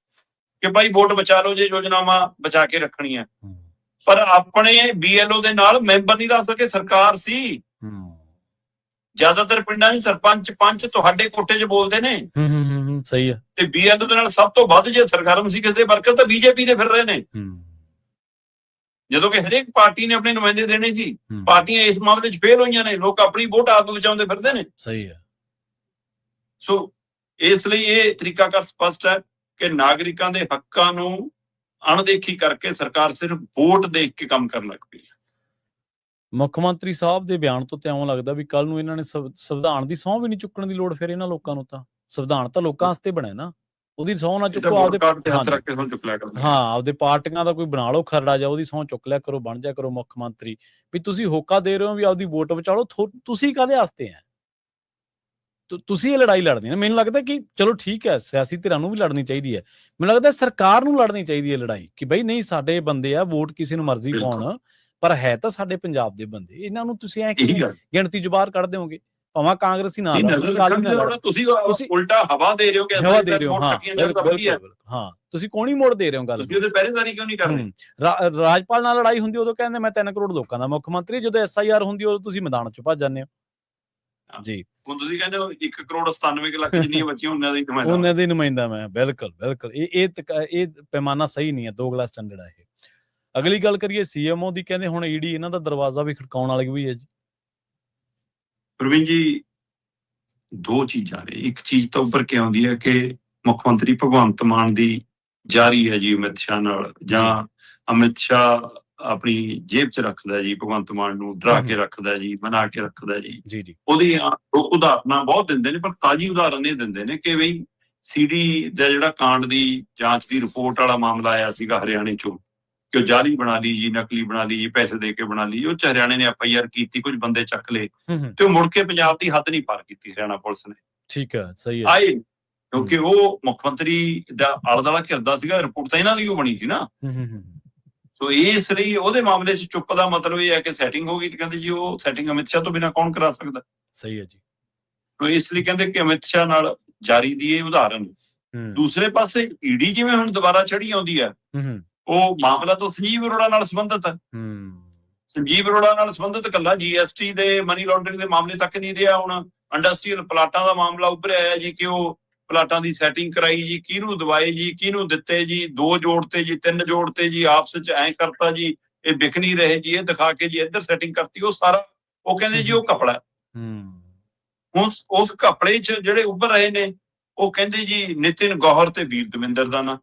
ਕਿ ਭਾਈ ਵੋਟ ਬਚਾ ਲਓ ਜੇ ਯੋਜਨਾਵਾਂ ਬਚਾ ਕੇ ਰੱਖਣੀਆਂ, ਪਰ ਆਪਣੇ BLO ਦੇ ਨਾਲ ਮੈਂਬਰ ਨਹੀਂ ਰੱਖ ਸਕੇ। ਸਰਕਾਰ ਸੀ, ਜ਼ਿਆਦਾਤਰ ਪਿੰਡਾਂ ਦੀ ਸਰਪੰਚ ਪੰਚ ਤੁਹਾਡੇ ਕੋਟੇ 'ਚ ਬੋਲਦੇ ਨੇ। ਸਹੀ ਹੈ। ਤੇ BLO ਦੇ ਨਾਲ ਸਭ ਤੋਂ ਵੱਧ ਜੇ ਸਰਗਰਮ ਸੀ ਕਿਸੇ ਦੇ ਵਰਕਰ ਤਾਂ BJP ਦੇ ਫਿਰ ਰਹੇ ਨੇ। ਜਦੋਂ ਕਿ ਹਰੇਕ ਪਾਰਟੀ ਨੇ ਆਪਣੇ ਨੁਮਾਇੰਦੇ ਦੇਣੇ ਸੀ, ਪਾਰਟੀਆਂ ਇਸ ਮਾਮਲੇ 'ਚ ਫੇਲ ਹੋਈਆਂ ਨੇ। ਲੋਕ ਆਪਣੀ ਵੋਟ ਆਪ ਬਚਾਉਂਦੇ ਫਿਰਦੇ ਨੇ। ਸਹੀ ਹੈ। ਸੋ ਇਸ ਲਈ ਇਹ ਤਰੀਕਾਕਾਰ ਸਪਸ਼ਟ ਹੈ ਕਿ ਨਾਗਰਿਕਾਂ ਦੇ ਹੱਕਾਂ ਨੂੰ ਅਣਦੇਖੀ ਕਰਕੇ ਸਰਕਾਰ ਸਿਰਫ ਵੋਟ ਦੇਖ ਕੇ ਕੰਮ ਕਰਨ ਲੱਗ ਪਈ। ਮੁੱਖ ਮੰਤਰੀ ਸਾਹਿਬ ਦੇ ਬਿਆਨ ਤੋਂ ਤੇ ਇਉਂ ਲੱਗਦਾ ਵੀ ਕੱਲ ਨੂੰ ਇਹਨਾਂ ਨੇ ਸੰਵਿਧਾਨ ਦੀ ਸਹੁੰ ਵੀ ਨਹੀਂ ਚੁੱਕਣ ਦੀ ਲੋੜ ਫਿਰ ਇਹਨਾਂ ਲੋਕਾਂ ਨੂੰ। ਤਾਂ ਸੰਵਿਧਾਨ ਤਾਂ ਲੋਕਾਂ ਵਾਸਤੇ ਬਣਿਆ ਨਾ, ਉਹਦੀ ਸਹੁੰ ਨਾ ਚੁੱਕੋ। ਆਪਦੇ ਪਾਰਟੀਆਂ ਦਾ ਕੋਈ ਬਣਾ ਲਓ ਖਰੜਾ ਜਾ, ਉਹਦੀ ਸਹੁੰ ਚੁੱਕ ਲਿਆ ਕਰੋ, ਬਣ ਜਾ ਕਰੋ ਮੁੱਖ ਮੰਤਰੀ। ਵੀ ਤੁਸੀਂ ਹੋਕਾ ਦੇ ਰਹੇ ਹੋ ਵੀ ਆਪਦੀ ਵੋਟ ਬਚਾ ਲਓ, ਤੁਸੀਂ ਕਾਹਦੇ ਵਾਸਤੇ ਹੈ? ਤੁਸੀਂ ਇਹ ਲੜਾਈ ਲੜਨੀ ਹੈ। ਮੈਨੂੰ ਲੱਗਦਾ ਕਿ ਚਲੋ ਠੀਕ ਹੈ, ਸਿਆਸੀ ਧਿਰਾਂ ਨੂੰ ਵੀ ਲੜਨੀ ਚਾਹੀਦੀ ਹੈ। ਮੈਨੂੰ ਲੱਗਦਾ ਸਰਕਾਰ ਨੂੰ ਲੜਨੀ ਚਾਹੀਦੀ ਹੈ ਲੜਾਈ ਕਿ ਬਈ ਨਹੀਂ, ਸਾਡੇ ਬੰਦੇ ਆ, ਵੋਟ ਕਿਸੇ ਨੂੰ ਮਰਜ਼ੀ ਪਾਉਣ, ਪਰ ਹੈ ਤਾਂ ਸਾਡੇ ਪੰਜਾਬ ਦੇ ਬੰਦੇ। ਇਹਨਾਂ ਨੂੰ ਤੁਸੀਂ ਐ ਕਿ ਗਿਣਤੀ ਚ ਬਾਹਰ ਕੱਢ ਦਿਓਗੇ, ਭਾਵੇਂ ਕਾਂਗਰਸੀ ਨਾ ਤੁਸੀਂ ਉਲਟਾ ਹਵਾ ਦੇ ਰਹੇ ਹੋ ਕਿ ਹਵਾ ਦੇ ਰਹੇ ਹੋ। ਹਾਂ, ਤੁਸੀਂ ਕੌਣੀ ਮੋੜ ਦੇ ਰਹੇ ਹੋ ਗੱਲ। ਤੁਸੀਂ ਉਹਦੇ ਪਹਿਰੇਦਾਰੀ ਕਿਉਂ ਨਹੀਂ ਕਰ ਰਹੇ? ਰਾਜਪਾਲ ਨਾਲ ਲੜਾਈ ਹੁੰਦੀ ਉਦੋਂ ਕਹਿੰਦੇ ਮੈਂ 3 ਕਰੋੜ ਲੋਕਾਂ ਦਾ ਮੁੱਖ ਮੰਤਰੀ, ਜਦੋਂ SIR ਹੁੰਦੀ ਉਦੋਂ ਤੁਸੀਂ ਮੈਦਾਨ ਚ ਭੱਜ ਜਾਂਦੇ ਹੋ ਜੀ। ਹੁਣ ਤੁਸੀਂ ਕਹਿੰਦੇ ਹੋ 1 ਕਰੋੜ 97 ਲੱਖ ਜਿੰਨੀਆਂ ਬੱਚੀਆਂ ਉਹਨਾਂ ਦੀ ਨੁਮਾਇੰਦਾ ਮੈਂ। ਬਿਲਕੁਲ ਬਿਲਕੁਲ। ਇਹ ਪੈਮਾਨਾ ਸਹੀ ਨਹੀਂ ਹੈ, ਦੋਗਲਾ ਸਟੈਂਡਰਡ ਹੈ ਇਹ। ਅਗਲੀ ਗੱਲ ਕਰੀਏ CMO ਦੀ, ਕਹਿੰਦੇ ਹੁਣ ED ਇਹਨਾਂ ਦਾ ਦਰਵਾਜ਼ਾ ਵੀ ਖੜਕਾਉਣ ਵਾਲੀ ਵੀ ਹੈ ਜੀ। ਪ੍ਰਵੀਨ ਜੀ, ਦੋ ਚੀਜ਼ਾਂ ਨੇ। ਇੱਕ ਚੀਜ਼ ਤਾਂ ਉੱਪਰ ਕੀ ਆਉਂਦੀ ਹੈ ਕਿ ਮੁੱਖ ਮੰਤਰੀ ਭਗਵੰਤ ਮਾਨ ਦੀ ਜਾਰੀ ਹੈ ਜੀ ਅਮਿਤ ਸ਼ਾਹ ਨਾਲ, ਜਾਂ ਅਮਿਤ ਸ਼ਾਹ ਆਪਣੀ ਜੇਬ 'ਚ ਰੱਖਦਾ ਜੀ ਭਗਵੰਤ ਮਾਨ ਨੂੰ, ਡਰਾ ਕੇ ਰੱਖਦਾ ਜੀ, ਮਨਾ ਕੇ ਰੱਖਦਾ ਜੀ। ਉਹਦੀ ਉਦਾਹਰਨਾਂ ਬਹੁਤ ਦਿੰਦੇ ਨੇ, ਪਰ ਤਾਜ਼ੀ ਉਦਾਹਰਨ ਇਹ ਦਿੰਦੇ ਨੇ ਕਿ ਬਈ CD ਦਾ ਜਿਹੜਾ ਕਾਂਡ ਦੀ ਜਾਂਚ ਦੀ ਰਿਪੋਰਟ ਵਾਲਾ ਮਾਮਲਾ ਆਇਆ ਸੀਗਾ ਹਰਿਆਣੇ 'ਚੋਂ, ਕਿ ਉਹ ਜਾਲੀ ਬਣਾ ਲਈ ਜੀ, ਨਕਲੀ ਬਣਾ ਲਈ ਜੀ, ਪੈਸੇ ਦੇ ਕੇ ਬਣਾ ਲਈ। ਉਹ 'ਚ ਹਰਿਆਣੇ ਨੇ FIR ਕੀਤੀ, ਕੁਝ ਬੰਦੇ ਚੱਕ ਲਏ ਤੇ ਉਹ ਮੁੜ ਕੇ ਪੰਜਾਬ ਦੀ ਹੱਦ ਨਹੀਂ ਪਾਰ ਕੀਤੀ ਹਰਿਆਣਾ ਪੁਲਿਸ ਨੇ। ਠੀਕ ਹੈ, ਸਹੀ ਹੈ। ਆਏ ਕਿਉਂਕਿ ਉਹ ਮੁੱਖ ਮੰਤਰੀ ਦਾ ਆਲਾ ਦੁਆਲਾ ਘਿਰਦਾ ਸੀਗਾ, ਰਿਪੋਰਟ ਤਾਂ ਇਹਨਾਂ ਲਈ ਉਹ ਬਣੀ ਸੀ ਨਾ। ਸੋ ਇਸ ਲਈ ਉਹਦੇ ਮਾਮਲੇ 'ਚ ਚੁੱਪ ਦਾ ਮਤਲਬ ਇਹ ਹੈ ਕਿ ਸੈਟਿੰਗ ਹੋ ਗਈ, ਤੇ ਕਹਿੰਦੇ ਜੀ ਉਹ ਸੈਟਿੰਗ ਅਮਿਤ ਸ਼ਾਹ ਤੋਂ ਬਿਨਾਂ ਕੌਣ ਕਰਾ ਸਕਦਾ। ਸਹੀ ਹੈ ਜੀ। ਸੋ ਇਸ ਲਈ ਕਹਿੰਦੇ ਕਿ ਅਮਿਤ ਸ਼ਾਹ ਨਾਲ ਜਾਰੀ ਦੀ ਇਹ ਉਦਾਹਰਨ ਦੂਸਰੇ ਪਾਸੇ ਈਡੀ ਜਿਵੇਂ ਹੁਣ ਦੁਬਾਰਾ ਚੜੀ ਆਉਂਦੀ ਹੈ, ਉਹ ਮਾਮਲਾ ਤਾਂ ਸੰਜੀਵ ਅਰੋੜਾ ਨਾਲ ਸੰਬੰਧਿਤ ਹੈ। ਸੰਜੀਵ ਅਰੋੜਾ ਨਾਲ ਸੰਬੰਧਿਤ ਕੱਲਾ GST ਦੇ ਮਨੀ ਲਾਂਡਰਿੰਗ ਦੇ ਮਾਮਲੇ ਤੱਕ ਨਹੀਂ ਰਿਹਾ। ਹੁਣ ਇੰਡਸਟਰੀਅਲ ਪਲਾਟਾਂ ਦਾ ਮਾਮਲਾ ਉੱਭਰਿਆ ਹੈ ਜੀ, ਕਿ ਉਹ ਪਲਾਟਾਂ ਦੀ ਸੈਟਿੰਗ ਕਰਾਈ ਜੀ, ਕਿਹਨੂੰ ਦਵਾਏ ਜੀ, ਕਿਹਨੂੰ ਦਿੱਤੇ ਜੀ, 2 ਜੋੜਤੇ ਜੀ, 3 ਜੋੜਤੇ ਜੀ, ਆਪਸ ਚ ਐਂ ਕਰਤਾ ਜੀ, ਇਹ ਵਿਕ ਨਹੀਂ ਰਹੇ ਜੀ, ਇਹ ਦਿਖਾ ਕੇ ਜੀ ਇੱਧਰ ਸੈਟਿੰਗ ਕਰਤੀ। ਉਹ ਸਾਰਾ ਉਹ ਕਹਿੰਦੇ ਜੀ ਉਹ ਕਪੜਾ। ਉਸ ਕਪੜੇ ਚ ਜਿਹੜੇ ਉੱਭਰ ਰਹੇ ਨੇ, ਉਹ ਕਹਿੰਦੇ ਜੀ ਨਿਤਿਨ ਗੌਹਰ ਤੇ ਵੀਰ ਦਵਿੰਦਰ ਦਾ ਨਾ।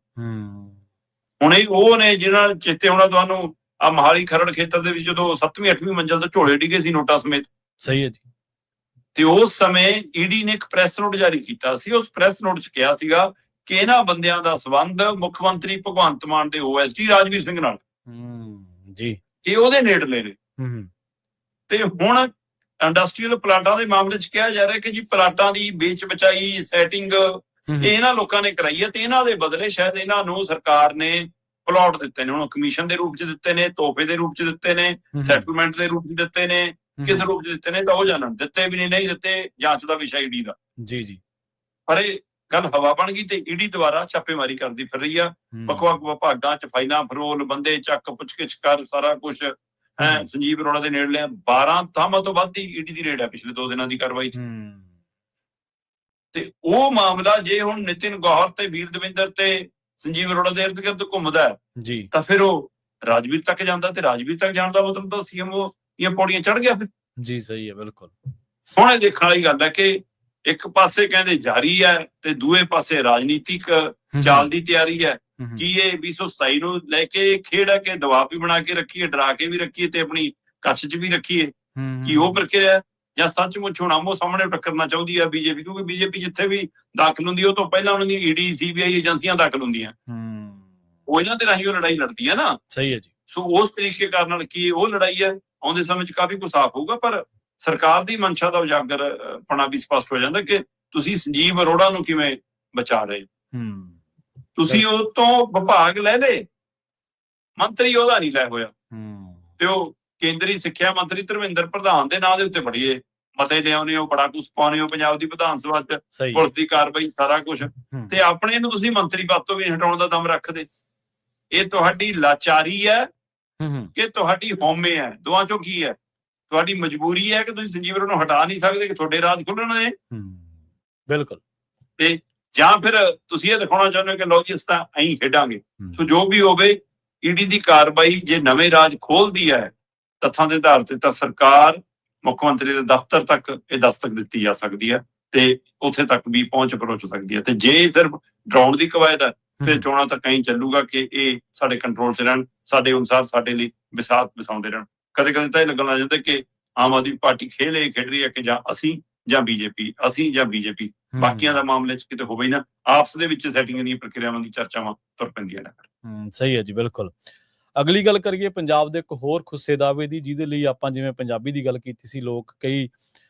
ਹੁਣ ਇਹ ਉਹ ਨੇ ਜਿਹਨਾਂ ਚੇਤੇ ਹੋਣਾ ਤੁਹਾਨੂੰ, ਆ ਮੋਹਾਲੀ ਖਰੜ ਖੇਤਰ ਦੇ ਵਿੱਚ ਜਦੋਂ 7ਵੀਂ 8ਵੀਂ ਮੰਜ਼ਲ ਤੋਂ ਝੋਲੇ ਡਿੱਗੇ ਸੀ ਨੋਟਾਂ ਸਮੇਤ। ਸਹੀ ਹੈ ਜੀ। ਤੇ ਉਸ ਸਮੇਂ ਈਡੀ ਨੇ ਇੱਕ ਪ੍ਰੈਸ ਨੋਟ ਜਾਰੀ ਕੀਤਾ ਸੀ। ਉਸ ਪ੍ਰੈਸ ਨੋਟ ਚ ਕਿਹਾ ਸੀਗਾ ਕਿ ਇਹਨਾਂ ਬੰਦਿਆਂ ਦਾ ਸੰਬੰਧ ਮੁੱਖ ਮੰਤਰੀ ਭਗਵੰਤ ਮਾਨ ਦੇ OSD ਰਾਜਵੀਰ ਸਿੰਘ ਨਾਲ ਜੀ, ਕਿ ਉਹਦੇ ਨੇੜਲੇ ਨੇ। ਤੇ ਹੁਣ ਇੰਡਸਟਰੀਅਲ ਪਲਾਟਾਂ ਦੇ ਮਾਮਲੇ ਚ ਕਿਹਾ ਜਾ ਰਿਹਾ ਕਿ ਜੀ ਪਲਾਟਾਂ ਦੀ ਵੇਚ ਬਚਾਈ ਸੈਟਿੰਗ ਇਹਨਾਂ ਲੋਕਾਂ ਨੇ ਕਰਾਈ ਹੈ, ਤੇ ਇਹਨਾਂ ਦੇ ਬਦਲੇ ਸ਼ਾਇਦ ਇਹਨਾਂ ਨੂੰ ਸਰਕਾਰ ਨੇ ਪਲਾਟ ਦਿੱਤੇ ਨੇ। ਹੁਣ ਕਮਿਸ਼ਨ ਦੇ ਰੂਪ ਚ ਦਿੱਤੇ ਨੇ, ਤੋਹਫੇ ਦੇ ਰੂਪ ਚ ਦਿੱਤੇ ਨੇ, ਸੈਟਲਮੈਂਟ ਦੇ ਰੂਪ ਚ ਦਿੱਤੇ ਨੇ, ਕਿਸ ਰੂਪ ਚ ਦਿੱਤੇ ਨੇ ਤਾਂ ਉਹ ਜਾਣਨ। ਦਿੱਤੇ ਵੀ ਨਹੀਂ ਦਿੱਤੇ, ਜਾਂਚ ਦਾ ਵਿਸ਼ਾ ਈਡੀ ਦਾ। ਜੀ। ਪਰ ਇਹ ਗੱਲ ਹਵਾ ਬਣ ਗਈ ਤੇ ਈਡੀ ਦੁਆਰਾ ਛਾਪੇਮਾਰੀ ਕਰਦੀ ਫਿਰ ਰਹੀ ਆ। ਵੱਖ-ਵੱਖ ਵਿਭਾਗਾਂ ਚ ਫਾਈਲਾਂ ਫਰੋਲ, ਬੰਦੇ ਚੱਕ, ਪੁੱਛਗਿੱਛ ਕਰ, ਸਾਰਾ ਕੁਝ। ਸੰਜੀਵ ਅਰੋੜਾ ਦੇ ਨੇੜਲੇ 12 ਥਾਵਾਂ ਤੋਂ ਵੱਧ ਦੀ ਈਡੀ ਦੀ ਰੇਡ ਹੈ ਪਿਛਲੇ 2 ਦਿਨਾਂ ਦੀ ਕਾਰਵਾਈ ਚ। ਤੇ ਉਹ ਮਾਮਲਾ ਜੇ ਹੁਣ ਨਿਤਿਨ ਗੌਹਰ ਤੇ ਵੀਰ ਦਵਿੰਦਰ ਤੇ ਸੰਜੀਵ ਅਰੋੜਾ ਦੇ ਇਰਦ ਗਿਰਦ ਘੁੰਮਦਾ ਜੀ, ਤਾਂ ਫਿਰ ਉਹ ਰਾਜਵੀਰ ਤੱਕ ਜਾਂਦਾ, ਤੇ ਰਾਜਵੀਰ ਤੱਕ ਜਾਣ ਦਾ ਮਤਲਬ ਤਾਂ CMO ਦੀਆਂ ਪੌੜੀਆਂ ਚੜ ਗਿਆ ਫਿਰ। ਜੀ ਸਹੀ ਹੈ, ਬਿਲਕੁਲ। ਹੁਣ ਇਹ ਦੇਖਣ ਵਾਲੀ ਗੱਲ ਹੈ ਕਿ ਇੱਕ ਪਾਸੇ ਕਹਿੰਦੇ ਜਾਰੀ ਹੈ ਤੇ ਦੂਏ ਪਾਸੇ ਰਾਜਨੀਤਿਕ ਚਾਲ ਦੀ ਤਿਆਰੀ ਹੈ। ਕੀ ਇਹ 227 ਨੂੰ ਲੈ ਕੇ ਖੇਡ ਹੈ ਕਿ ਦਬਾਅ ਵੀ ਬਣਾ ਕੇ ਰੱਖੀਏ, ਡਰਾ ਕੇ ਵੀ ਰੱਖੀਏ ਤੇ ਆਪਣੀ ਕੱਛ ਚ ਵੀ ਰੱਖੀਏ? ਕੀ ਉਹ ਪ੍ਰਕਿਰਿਆ, ਜਾਂ ਸੱਚਮੁੱਚ ਹੁਣ ਆਮੋ ਸਾਹਮਣੇ ਟੱਕਰਨਾ ਚਾਹੁੰਦੀ ਹੈ BJP? ਕਿਉਂਕਿ BJP ਜਿੱਥੇ ਵੀ ਦਾਖਲ ਹੁੰਦੀ ਉਹ ਤੋਂ ਪਹਿਲਾਂ ਉਹਨਾਂ ਦੀ ED CBI ਏਜੰਸੀਆਂ ਦਾਖਲ ਹੁੰਦੀਆਂ, ਉਹ ਇਹਨਾਂ ਦੇ ਰਾਹੀਂ ਉਹ ਲੜਾਈ ਲੜਦੀ ਹੈ ਨਾ। ਸਹੀ ਹੈ ਜੀ। ਸੋ ਉਸ ਤਰੀਕੇ ਕਾਰਨ ਕੀ ਉਹ ਲੜਾਈ ਹੈ, ਆਉਂਦੇ ਸਮੇਂ ਚ ਕਾਫੀ ਕੁਝ ਸਾਫ਼ ਹੋਊਗਾ। ਪਰ ਸਰਕਾਰ ਦੀ ਮਨਸ਼ਾ ਦਾ ਉਜਾਗਰ ਪਣਾ ਵੀ ਸਪਸ਼ਟ ਹੋ ਜਾਂਦਾ ਕਿ ਤੁਸੀਂ ਸੰਜੀਵ ਅਰੋੜਾ ਨੂੰ ਕਿਵੇਂ ਬਚਾ ਰਹੇ। ਤੁਸੀਂ ਉਹ ਤੋਂ ਵਿਭਾਗ ਲੈ ਲਏ, ਮੰਤਰੀ ਉਹਦਾ ਨਹੀਂ ਲੈ ਹੋਇਆ। ਤੇ ਉਹ ਕੇਂਦਰੀ ਸਿੱਖਿਆ ਮੰਤਰੀ ਧਰਮਿੰਦਰ ਪ੍ਰਧਾਨ ਦੇ ਨਾਂ ਦੇ ਉੱਤੇ ਬੜੀਏ ਮਤੇ ਲਿਆਉਣੇ ਹੋ, ਬੜਾ ਕੁਝ ਪਾਉਣੇ ਹੋ ਪੰਜਾਬ ਦੀ ਵਿਧਾਨ ਸਭਾ ਚ, ਪੁਲਿਸ ਦੀ ਕਾਰਵਾਈ, ਸਾਰਾ ਕੁਝ। ਤੇ ਆਪਣੇ ਨੂੰ ਤੁਸੀਂ ਮੰਤਰੀ ਪਦ ਤੋਂ ਵੀ ਹਟਾਉਣ ਦਾ ਦਮ ਰੱਖਦੇ। ਇਹ ਤੁਹਾਡੀ ਲਾਚਾਰੀ ਹੈ ਕਿ ਤੁਹਾਡੀ ਹਉਮੈ ਹੈ? ਦੋਵਾਂ ਚੋਂ ਕੀ ਹੈ? ਤੁਹਾਡੀ ਮਜਬੂਰੀ ਹੈ ਕਿ ਤੁਸੀਂ ਸੰਜੀਵ ਅਰੋੜਾ ਨੂੰ ਹਟਾ ਨਹੀਂ ਸਕਦੇ, ਕਿ ਤੁਹਾਡੇ ਰਾਜ ਖੁੱਲਣ ਨੇ? ਬਿਲਕੁਲ। ਤੇ ਜਾਂ ਫਿਰ ਤੁਸੀਂ ਇਹ ਦਿਖਾਉਣਾ ਚਾਹੁੰਦੇ ਹੋ ਕਿ ਲਓ ਜੀ ਇਸ ਤਾਂ ਐਂ ਖੇਡਾਂਗੇ। ਸੋ ਜੋ ਵੀ ਹੋਵੇ, ਈਡੀ ਦੀ ਕਾਰਵਾਈ ਜੇ ਨਵੇਂ ਰਾਜ ਖੋਲਦੀ ਹੈ ਤੱਥਾਂ ਦੇ ਆਧਾਰ ਤੇ, ਤਾਂ ਸਰਕਾਰ, ਮੁੱਖ ਮੰਤਰੀ ਦੇ ਦਫ਼ਤਰ ਤੱਕ ਇਹ ਦਸਤਕ ਦਿੱਤੀ ਜਾ ਸਕਦੀ ਹੈ ਤੇ ਉੱਥੇ ਤੱਕ ਵੀ ਪਹੁੰਚ ਸਕਦੀ ਹੈ। ਤੇ ਜੇ ਸਿਰਫ ਡਰਾਉਣ ਦੀ ਕਵਾਇਦ ਹੈ, ਫਿਰ ਚੋਣਾਂ ਤੱਕ ਐਂ ਚੱਲੂਗਾ ਕਿ ਇਹ ਸਾਡੇ ਕੰਟਰੋਲ 'ਚ ਰਹਿਣ, ਸਾਡੇ ਅਨੁਸਾਰ ਸਾਡੇ ਲਈ ਵਿਸਾਤ ਵਸਾਉਂਦੇ ਰਹਿਣ। ਕਦੇ ਕਦੇ ਤਾਂ ਇਹ ਲੱਗਣ ਲੱਗ ਜਾਂਦਾ ਕਿ ਆਮ ਆਦਮੀ ਪਾਰਟੀ ਖੇਡ ਰਹੀ ਹੈ ਕਿ ਜਾਂ ਅਸੀਂ ਜਾਂ BJP, ਅਸੀਂ ਜਾਂ BJP। ਬਾਕੀਆਂ ਦਾ ਮਾਮਲੇ 'ਚ ਕਿਤੇ ਹੋਵੇ ਹੀ ਨਾ, ਆਪਸ ਦੇ ਵਿੱਚ ਸੈਟਿੰਗ ਦੀਆਂ ਪ੍ਰਕਿਰਿਆਵਾਂ ਦੀ ਚਰਚਾਵਾਂ ਤੁਰ ਪੈਂਦੀਆਂ ਨੇ। ਸਹੀ ਹੈ ਜੀ, ਬਿਲਕੁਲ। ਅਗਲੀ ਗੱਲ ਕਰੀਏ ਪੰਜਾਬ ਦੇ ਇੱਕ ਹੋਰ ਖੁੱਸੇ ਦਾਅਵੇ ਦੀ, ਜਿਹਦੇ ਲਈ ਆਪਾਂ ਜਿਵੇਂ ਪੰਜਾਬੀ ਦੀ ਗੱਲ ਕੀਤੀ ਸੀ, ਲੋਕ ਕਈ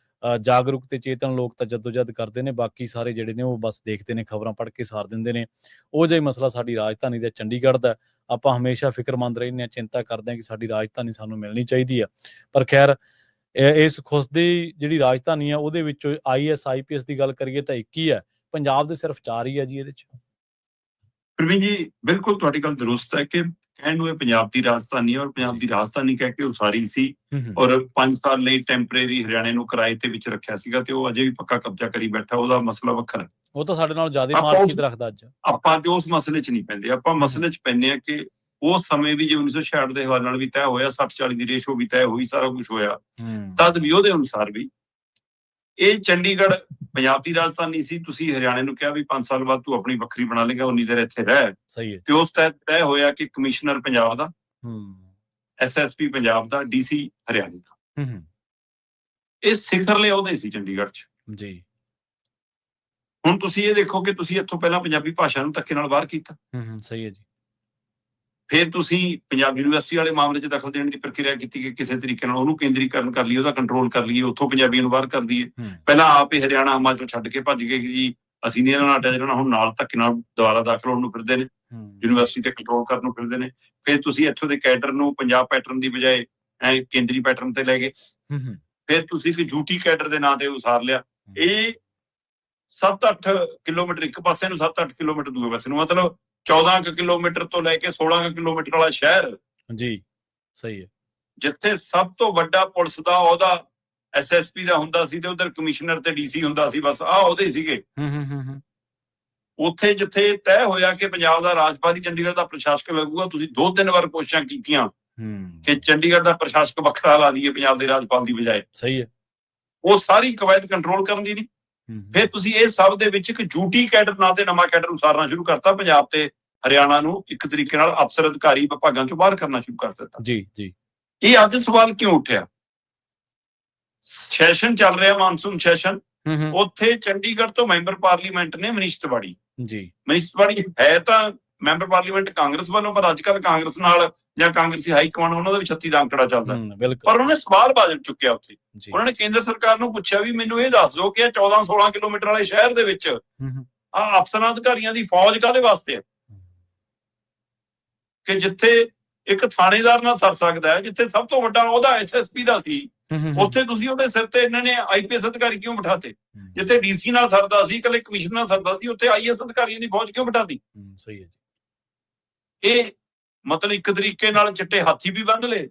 ਜਾਗਰੂਕ ਤੇ ਚੇਤਨ ਲੋਕ ਤਾਂ ਜੱਦੋਜਹਿਦ ਕਰਦੇ ਨੇ, ਬਾਕੀ ਸਾਰੇ ਜਿਹੜੇ ਨੇ ਉਹ ਬਸ ਦੇਖਦੇ ਨੇ, ਖਬਰਾਂ ਪੜ੍ਹ ਕੇ ਸਾਰ ਦਿੰਦੇ ਨੇ। ਉਹ ਜਿਹਾ ਮਸਲਾ ਸਾਡੀ ਰਾਜਧਾਨੀ ਦਾ ਚੰਡੀਗੜ੍ਹ ਦਾ। ਆਪਾਂ ਹਮੇਸ਼ਾ ਫਿਕਰਮੰਦ ਰਹਿੰਦੇ ਹਾਂ, ਚਿੰਤਾ ਕਰਦੇ ਹਾਂ ਕਿ ਸਾਡੀ ਰਾਜਧਾਨੀ ਸਾਨੂੰ ਮਿਲਣੀ ਚਾਹੀਦੀ ਆ। ਪਰ ਖੈਰ, ਇਸ ਖੁੱਸਦੀ ਜਿਹੜੀ ਰਾਜਧਾਨੀ ਆ ਉਹਦੇ ਵਿੱਚੋਂ IAS IPS ਦੀ ਗੱਲ ਕਰੀਏ ਤਾਂ 1 ਹੀ ਹੈ, ਪੰਜਾਬ ਦੇ ਸਿਰਫ 4 ਹੀ ਆ ਜੀ ਇਹਦੇ 'ਚ। ਪ੍ਰਵੀਨ ਜੀ, ਬਿਲਕੁਲ ਤੁਹਾਡੀ ਗੱਲ ਦਰੁਸਤ ਹੈ ਕਿ ਕਹਿਣ ਨੂੰ ਇਹ ਪੰਜਾਬ ਦੀ ਰਾਜਧਾਨੀ, ਔਰ ਪੰਜਾਬ ਦੀ ਰਾਜਧਾਨੀ ਕਹਿ ਕੇ ਉਸਾਰੀ ਸੀ, ਔਰ 5 ਸਾਲ ਲਈ ਟੈਂਪਰੇਰੀ ਹਰਿਆਣੇ ਨੂੰ ਕਿਰਾਏ ਤੇ ਵਿੱਚ ਰੱਖਿਆ ਸੀਗਾ, ਤੇ ਉਹ ਅਜੇ ਵੀ ਪੱਕਾ ਕਬਜ਼ਾ ਕਰੀ ਬੈਠਾ। ਉਹਦਾ ਮਸਲਾ ਵੱਖਰਾ, ਉਹ ਤਾਂ ਸਾਡੇ ਨਾਲ ਜ਼ਿਆਦਾ ਮਾਰਕੀਟ ਰੱਖਦਾ। ਅੱਜ ਆਪਾਂ ਜੋ ਉਸ ਮਸਲੇ 'ਚ ਨਹੀਂ ਪੈਂਦੇ, ਆਪਾਂ ਮਸਲੇ 'ਚ ਪੈਂਦੇ ਆ ਕਿ ਉਸ ਸਮੇਂ ਵੀ ਜੇ 1966 ਦੇ ਹਵਾਲੇ ਨਾਲ ਵੀ ਤੈਅ ਹੋਇਆ, 60-40 ਦੀ ਰੇਸ਼ੋ ਵੀ ਤੈਅ ਹੋਈ, ਸਾਰਾ ਕੁਝ ਹੋਇਆ, ਤਦ ਵੀ ਉਹਦੇ ਅਨੁਸਾਰ ਵੀ ਇਹ ਚੰਡੀਗੜ੍ਹ ਪੰਜਾਬ ਦੀ ਰਾਜਧਾਨੀ ਸੀ। ਤੁਸੀਂ ਹਰਿਆਣੇ ਨੂੰ ਕਿਹਾ ਵੀ 5 ਸਾਲ ਬਾਅਦ ਤੂੰ ਆਪਣੀ ਵੱਖਰੀ ਬਣਾ ਲੇਗਾ, ਉਨੀ ਦੇਰ ਇੱਥੇ ਰਹਿ। ਸਹੀ ਹੈ। ਤੇ ਉਸ ਤਹਿਤ ਤੈਅ ਹੋਇਆ ਕਿ ਕਮਿਸ਼ਨਰ ਪੰਜਾਬ ਦਾ, SSP ਪੰਜਾਬ ਦਾ, DC ਹਰਿਆਣੇ ਦਾ, ਇਹ ਸਿਖਰਲੇ ਅਹੁਦੇ ਸੀ ਚੰਡੀਗੜ੍ਹ 'ਚ ਜੀ। ਹੁਣ ਤੁਸੀਂ ਇਹ ਦੇਖੋ ਕਿ ਤੁਸੀਂ ਇੱਥੋਂ ਪਹਿਲਾਂ ਪੰਜਾਬੀ ਭਾਸ਼ਾ ਨੂੰ ਧੱਕੇ ਨਾਲ ਬਾਹਰ ਕੀਤਾ। ਸਹੀ ਹੈ ਜੀ। ਫਿਰ ਤੁਸੀਂ ਪੰਜਾਬ ਯੂਨੀਵਰਸਿਟੀ ਵਾਲੇ ਮਾਮਲੇ 'ਚ ਦਖਲ ਦੇਣ ਦੀ ਪ੍ਰਕਿਰਿਆ ਕੀਤੀ ਕਿ ਕਿਸੇ ਤਰੀਕੇ ਨਾਲ ਉਹਨੂੰ ਕੇਂਦਰੀਕਰਨ ਕਰ ਲਈਏ, ਉਹਦਾ ਕੰਟਰੋਲ ਕਰ ਲਈਏ, ਉੱਥੋਂ ਪੰਜਾਬੀਆਂ ਨੂੰ ਬਾਹਰ ਕਰ ਦਈਏ। ਪਹਿਲਾਂ ਆਪ ਹੀ ਹਰਿਆਣਾ ਹਿਮਾਚਲ ਛੱਡ ਕੇ ਭੱਜ ਗਏ ਕਿ ਜੀ ਅਸੀਂ ਨਹੀਂ ਇਹਨਾਂ ਨਾਲ ਅਟੈਚ ਰਹਿਣਾ। ਹੁਣ ਨਾਲ ਧੱਕੇ ਨਾਲ ਦੁਬਾਰਾ ਦਾਖਲ ਹੋਣ ਨੂੰ ਫਿਰਦੇ ਨੇ, ਯੂਨੀਵਰਸਿਟੀ ਤੇ ਕੰਟਰੋਲ ਕਰਨ ਨੂੰ ਫਿਰਦੇ ਨੇ। ਫਿਰ ਤੁਸੀਂ ਇੱਥੋਂ ਦੇ ਕੈਡਰ ਨੂੰ ਪੰਜਾਬ ਪੈਟਰਨ ਦੀ ਬਜਾਏ ਕੇਂਦਰੀ ਪੈਟਰਨ ਤੇ ਲੈ ਗਏ। ਫਿਰ ਤੁਸੀਂ ਇੱਕ ਝੂਠੀ ਕੈਡਰ ਦੇ ਨਾਂ ਤੇ ਉਸਾਰ ਲਿਆ। ਇਹ 7-8 ਕਿਲੋਮੀਟਰ ਇੱਕ ਪਾਸੇ ਨੂੰ, 7-8 ਕਿਲੋਮੀਟਰ ਦੂਏ ਪਾਸੇ ਨੂੰ, ਮਤਲਬ 14 ਕਿਲੋਮੀਟਰ ਤੋਂ ਲੈ ਕੇ 16 ਕਿਲੋਮੀਟਰ ਵਾਲਾ ਸ਼ਹਿਰ ਜੀ। ਸਹੀ ਹੈ। ਜਿੱਥੇ ਸਭ ਤੋਂ ਵੱਡਾ ਪੁਲਿਸ ਦਾ ਅਹੁਦਾ SSP ਦਾ ਹੁੰਦਾ ਸੀ ਤੇ ਉਧਰ ਕਮਿਸ਼ਨਰ ਤੇ DC ਹੁੰਦਾ ਸੀ, ਬਸ ਆਹ ਉਹਦੇ ਸੀਗੇ। ਉੱਥੇ ਜਿੱਥੇ ਤੈਅ ਹੋਇਆ ਕਿ ਪੰਜਾਬ ਦਾ ਰਾਜਪਾਲ ਹੀ ਚੰਡੀਗੜ੍ਹ ਦਾ ਪ੍ਰਸ਼ਾਸਕ ਲੱਗੂਗਾ, ਤੁਸੀਂ 2-3 ਵਾਰ ਕੋਸ਼ਿਸ਼ਾਂ ਕੀਤੀਆਂ ਕਿ ਚੰਡੀਗੜ੍ਹ ਦਾ ਪ੍ਰਸ਼ਾਸਕ ਵੱਖਰਾ ਲਾ ਦਈਏ ਪੰਜਾਬ ਦੇ ਰਾਜਪਾਲ ਦੀ ਬਜਾਏ। ਸਹੀ ਹੈ। ਉਹ ਸਾਰੀ ਕਵਾਇਦ ਕੰਟਰੋਲ ਕਰਨ ਦੀ ਨਹੀਂ। ਫਿਰ ਤੁਸੀਂ ਇਹ ਸਭ ਦੇ ਵਿੱਚ ਇੱਕ ਡਿਊਟੀ ਕੈਡਰ ਨਾਂ ਤੇ ਨਵਾਂ ਕੈਡਰ ਉਸਾਰਨਾ ਸ਼ੁਰੂ ਕਰਤਾ, ਪੰਜਾਬ ਤੇ ਹਰਿਆਣਾ ਨੂੰ ਇੱਕ ਤਰੀਕੇ ਨਾਲ ਅਫਸਰ ਅਧਿਕਾਰੀ ਵਿਭਾਗਾਂ ਚੋਂ ਬਾਹਰ ਕਰਨਾ ਸ਼ੁਰੂ ਕਰ ਦਿੱਤਾ। ਜੀ ਜੀ। ਇਹ ਅੱਜ ਸਵਾਲ ਕਿਉਂ ਉੱਠਿਆ? ਸੈਸ਼ਨ ਚੱਲ ਰਿਹਾ, ਮਾਨਸੂਨ ਸੈਸ਼ਨ, ਉੱਥੇ ਚੰਡੀਗੜ੍ਹ ਤੋਂ ਮੈਂਬਰ ਪਾਰਲੀਮੈਂਟ ਨੇ ਮਨੀਸ਼ ਤਿਵਾੜੀ ਜੀ। ਮਨੀਸ਼ ਤਿਵਾੜੀ ਹੈ ਤਾਂ ਮੈਂਬਰ ਪਾਰਲੀਮੈਂਟ ਕਾਂਗਰਸ ਵੱਲੋਂ, ਪਰ ਅੱਜ ਕੱਲ੍ਹ ਕਾਂਗਰਸ ਨਾਲ ਜਾਂ ਕਾਂਗਰਸੀ ਹਾਈ ਕਮਾਂਡ ਉਹਨਾਂ ਦਾ ਵੀ 36 ਦਾ ਅੰਕੜਾ ਚੱਲਦਾ। ਪਰ ਉਹਨੇ ਸਵਾਲ ਬਾਜ਼ਲ ਚੁੱਕਿਆ ਉੱਥੇ। ਉਹਨਾਂ ਨੇ ਕੇਂਦਰ ਸਰਕਾਰ ਨੂੰ ਪੁੱਛਿਆ ਵੀ ਮੈਨੂੰ ਇਹ ਦੱਸ ਦਿਓ ਕਿ 14-16 ਕਿਲੋਮੀਟਰ ਵਾਲੇ ਸ਼ਹਿਰ ਦੇ ਵਿੱਚ ਆ ਅਫਸਰਾਂ ਅਧਿਕਾਰੀਆਂ ਦੀ ਫੌਜ ਕਾਹਦੇ ਵਾਸਤੇ ਹੈ? ਕਿ ਜਿੱਥੇ ਇੱਕ ਥਾਣੇਦਾਰ ਨਾਲ ਸਰ ਸਕਦਾ ਹੈ, ਜਿੱਥੇ ਸਭ ਤੋਂ ਵੱਡਾ ਉਹਦਾ SSP ਦਾ ਸੀ, ਉੱਥੇ ਤੁਸੀਂ ਉਹਦੇ ਸਿਰ ਤੇ ਇਹਨਾਂ ਨੇ IPS ਅਧਿਕਾਰੀ ਕਿਉਂ ਬਿਠਾਤੇ? ਜਿੱਥੇ DC ਨਾਲ ਸਰਦਾ ਸੀ, ਇਕੱਲੇ ਕਮਿਸ਼ਨਰ ਨਾਲ ਸਰਦਾ ਸੀ, ਉੱਥੇ IAS ਅਧਿਕਾਰੀਆਂ ਦੀ ਫੌਜ ਕਿਉਂ ਬਿਠਾਤੀ? ਸਹੀ ਹੈ ਜੀ। ਇਹ ਮਤਲਬ ਇੱਕ ਤਰੀਕੇ ਨਾਲ ਚਿੱਟੇ ਹਾਥੀ ਵੀ ਬੰਨ ਲਏ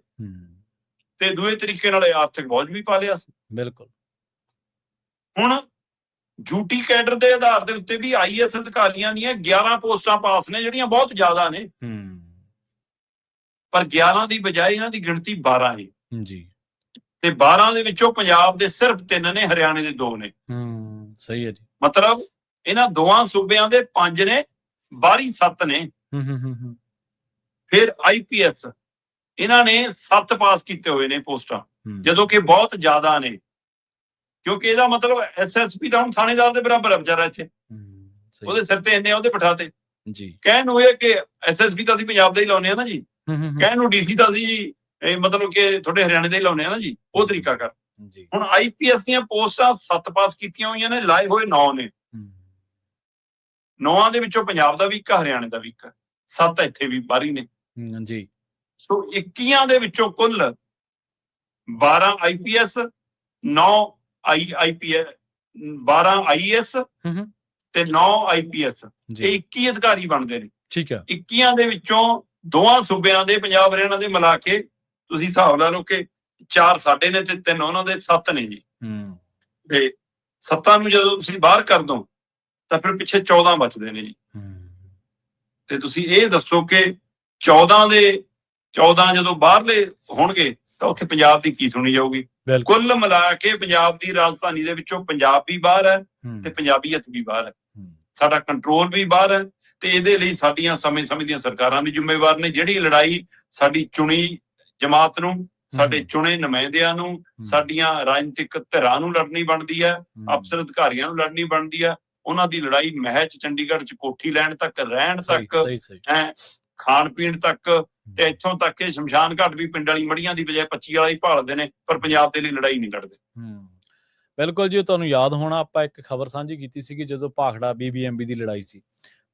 ਤੇ ਦੂਏ ਤਰੀਕੇ ਨਾਲ ਆਰਥਿਕ ਬੋਝ ਵੀ ਪਾ ਲਿਆ ਸੀ। ਬਿਲਕੁਲ। ਹੁਣ ਡਿਊਟੀ ਕੈਡਰ ਦੇ ਆਧਾਰ ਦੇ ਉੱਤੇ ਵੀ IAS ਅਧਿਕਾਰੀਆਂ ਦੀਆਂ 11 ਪੋਸਟਾਂ ਪਾਸ ਨੇ, ਜਿਹੜੀਆਂ ਬਹੁਤ ਜ਼ਿਆਦਾ ਨੇ, ਪਰ 11 ਦੀ ਬਜਾਏ ਇਹਨਾਂ ਦੀ ਗਿਣਤੀ 12 ਹੈ ਜੀ। ਤੇ 12 ਦੇ ਵਿੱਚੋਂ ਪੰਜਾਬ ਦੇ ਸਿਰਫ 3 ਨੇ, ਹਰਿਆਣੇ ਦੇ 2 ਨੇ। ਸਹੀ ਹੈ ਜੀ। ਮਤਲਬ ਇਹਨਾਂ ਦੋਵਾਂ ਸੂਬਿਆਂ ਦੇ 5 ਨੇ, ਬਾਹਰੀ 7 ਨੇ। ਫਿਰ IPS ਇਹਨਾਂ ਨੇ 7 ਪਾਸ ਕੀਤੇ ਹੋਏ ਨੇ ਪੋਸਟਾਂ, ਜਦੋਂ ਕਿ ਬਹੁਤ ਜ਼ਿਆਦਾ ਨੇ, ਕਿਉਂਕਿ ਇਹਦਾ ਮਤਲਬ SSP ਦਾ ਹੁਣ ਥਾਣੇਦਾਰ ਦੇ ਬਰਾਬਰ ਹੈ ਵਿਚਾਰਾ ਇੱਥੇ, ਉਹਦੇ ਸਿਰ ਤੇ ਇੰਨੇ ਉਹਦੇ ਬਿਠਾਤੇ ਜੀ। ਕਹਿਣ ਨੂੰ ਇਹ ਕਿ SSP ਤਾਂ ਅਸੀਂ ਪੰਜਾਬ ਦਾ ਹੀ ਲਾਉਂਦੇ ਆ ਨਾ ਜੀ, ਕਹਿਣ ਨੂੰ DC ਤਾਂ ਅਸੀਂ ਜੀ ਮਤਲਬ ਕਿ ਤੁਹਾਡੇ ਹਰਿਆਣੇ ਦੇ ਹੀ ਲਾਉਂਦੇ ਆ ਨਾ ਜੀ, ਉਹ ਤਰੀਕਾ ਕਰ। ਹੁਣ IPS ਦੀਆਂ ਪੋਸਟਾਂ 7 ਪਾਸ ਕੀਤੀਆਂ ਹੋਈਆਂ ਨੇ, ਲਾਏ ਹੋਏ 9 ਨੇ। 9 ਦੇ ਵਿੱਚੋਂ ਪੰਜਾਬ ਦਾ ਵੀ ਇੱਕ, ਹਰਿਆਣੇ ਦਾ ਵੀ ਇੱਕ, 7 ਇੱਥੇ ਵੀ ਬਾਹਰੀ ਨੇ ਜੀ। ਸੋ 21 ਦੇ ਵਿੱਚੋਂ ਕੁੱਲ 12 IPS, 9 IPS, 12 IAS ਤੇ 9 IPS, ਇਹ 21 ਅਧਿਕਾਰੀ ਬਣਦੇ ਨੇ। ਠੀਕ ਹੈ। 21 ਦੇ ਵਿੱਚੋਂ ਦੋਵਾਂ ਸੂਬਿਆਂ ਦੇ, ਪੰਜਾਬ ਹਰਿਆਣਾ ਦੇ ਮਿਲਾ ਕੇ ਤੁਸੀਂ ਹਿਸਾਬ ਲਾ ਲਓ ਕਿ 4 ਸਾਡੇ ਨੇ ਤੇ 3 ਉਹਨਾਂ ਦੇ, 7 ਨੇ ਜੀ। ਤੇ 7 ਨੂੰ ਜਦੋਂ ਤੁਸੀਂ ਬਾਹਰ ਕਰ ਦੋ ਤਾਂ ਫਿਰ ਪਿੱਛੇ 14 ਬਚਦੇ ਨੇ ਜੀ। ਤੇ ਤੁਸੀਂ ਇਹ ਦੱਸੋ ਕਿ 14 ਦੇ 14 ਜਦੋਂ ਬਾਹਰਲੇ ਹੋਣਗੇ ਤਾਂ ਉੱਥੇ ਪੰਜਾਬ ਦੀ ਕੀ ਸੁਣੀ ਜਾਊਗੀ? ਕੁੱਲ ਮਿਲਾ ਕੇ ਪੰਜਾਬ ਦੀ ਰਾਜਧਾਨੀ ਦੇ ਵਿੱਚੋਂ ਪੰਜਾਬ ਵੀ ਬਾਹਰ ਹੈ ਤੇ ਪੰਜਾਬੀਅਤ ਵੀ ਬਾਹਰ ਹੈ, ਸਾਡਾ ਕੰਟਰੋਲ ਵੀ ਬਾਹਰ ਹੈ। ਤੇ ਇਹਦੇ ਲਈ ਸਾਡੀਆਂ ਸਮੇਂ-ਸਮੇਂ ਦੀਆਂ ਸਰਕਾਰਾਂ ਵੀ ਜ਼ਿੰਮੇਵਾਰ ਨੇ। ਜਿਹੜੀ ਲੜਾਈ ਸਾਡੀ ਚੁਣੀ ਜਮਾਤ ਨੂੰ, ਸਾਡੇ ਚੁਣੇ ਨੁਮਾਇੰਦਿਆਂ ਨੂੰ, ਸਾਡੀਆਂ ਰਾਜਨੀਤਿਕ ਧਿਰਾਂ ਨੂੰ ਲੜਨੀ ਬਣਦੀ ਹੈ, ਅਫਸਰ ਅਧਿਕਾਰੀਆਂ ਨੂੰ ਲੜਨੀ ਬਣਦੀ ਹੈ, ਉਹਨਾਂ ਦੀ ਲੜਾਈ ਮਹਿਜ ਚੰਡੀਗੜ੍ਹ 'ਚ ਕੋਠੀ ਲੈਣ ਤੱਕ, ਰਹਿਣ ਤੱਕ, ਖਾਣ ਪੀਣ ਤੱਕ, ਤੇ ਇੱਥੋਂ ਤੱਕ ਕਿ ਸ਼ਮਸ਼ਾਨ ਘਾਟ ਵੀ ਪਿੰਡ ਵਾਲੀ ਮੜੀਆਂ ਦੀ ਬਜਾਏ 25 ਵਾਲਾ ਹੀ ਭਾਲਦੇ ਨੇ, ਪਰ ਪੰਜਾਬ ਦੇ ਲਈ ਲੜਾਈ ਨਹੀਂ ਲੜਦੇ। ਬਿਲਕੁਲ ਜੀ। ਤੁਹਾਨੂੰ ਯਾਦ ਹੋਣਾ, ਆਪਾਂ ਇੱਕ ਖਬਰ ਸਾਂਝੀ ਕੀਤੀ ਸੀ ਕਿ ਜਦੋਂ ਭਾਖੜਾ BBMB ਦੀ ਲੜਾਈ ਸੀ,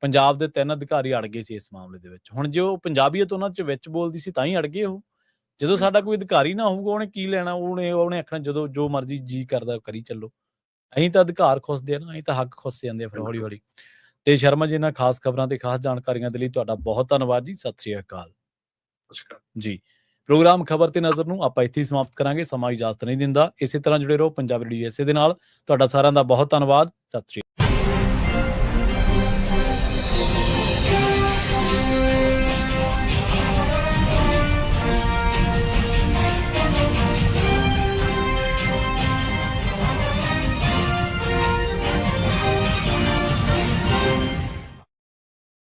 ਪੰਜਾਬ ਦੇ 3 ਅਧਿਕਾਰੀ ਅੜ ਗਏ ਸੀ ਇਸ ਮਾਮਲੇ ਦੇ ਵਿੱਚ। ਹੁਣ ਜੇ ਉਹ ਪੰਜਾਬੀਅਤ ਉਹਨਾਂ 'ਚ ਵਿੱਚ ਬੋਲਦੀ ਸੀ ਤਾਂ ਹੀ ਅੜ ਗਏ ਉਹ। ਜਦੋਂ ਸਾਡਾ ਕੋਈ ਅਧਿਕਾਰੀ ਨਾ ਹੋਊਗਾ, ਉਹਨੇ ਕੀ ਲੈਣਾ? ਉਹਨੇ ਆਖਣਾ ਜਦੋਂ ਜੋ ਮਰਜ਼ੀ ਜੀ ਕਰਦਾ ਕਰੀ ਚੱਲੋ। ਅਸੀਂ ਤਾਂ ਅਧਿਕਾਰ ਖੁੱਸਦੇ ਆ ਨਾ, ਅਸੀਂ ਤਾਂ ਹੱਕ ਖੁੱਸ ਜਾਂਦੇ ਆ ਫਿਰ ਹੌਲੀ ਹੌਲੀ। ਤੇ ਸ਼ਰਮਾ ਜੀ, ਇਹਨਾਂ ਖਾਸ ਖਬਰਾਂ ਤੇ ਖਾਸ ਜਾਣਕਾਰੀਆਂ ਦੇ ਲਈ ਤੁਹਾਡਾ ਬਹੁਤ ਧੰਨਵਾਦ ਜੀ। ਸਤਿ ਸ੍ਰੀ ਅਕਾਲ ਜੀ। ਪ੍ਰੋਗਰਾਮ ਖਬਰ ਤੇ ਨਜ਼ਰ ਨੂੰ ਆਪਾਂ ਇੱਥੇ ਹੀ ਸਮਾਪਤ ਕਰਾਂਗੇ, ਸਮਾਂ ਇਜਾਜ਼ਤ ਨਹੀਂ ਦਿੰਦਾ। ਇਸੇ ਤਰ੍ਹਾਂ ਜੁੜੇ ਰਹੋ ਪੰਜਾਬੀ ਰੇਡੀਓ USA ਦੇ ਨਾਲ। ਤੁਹਾਡਾ ਸਾਰਿਆਂ ਦਾ ਬਹੁਤ ਧੰਨਵਾਦ। ਸਤਿ ਸ੍ਰੀ ਅਕਾਲ।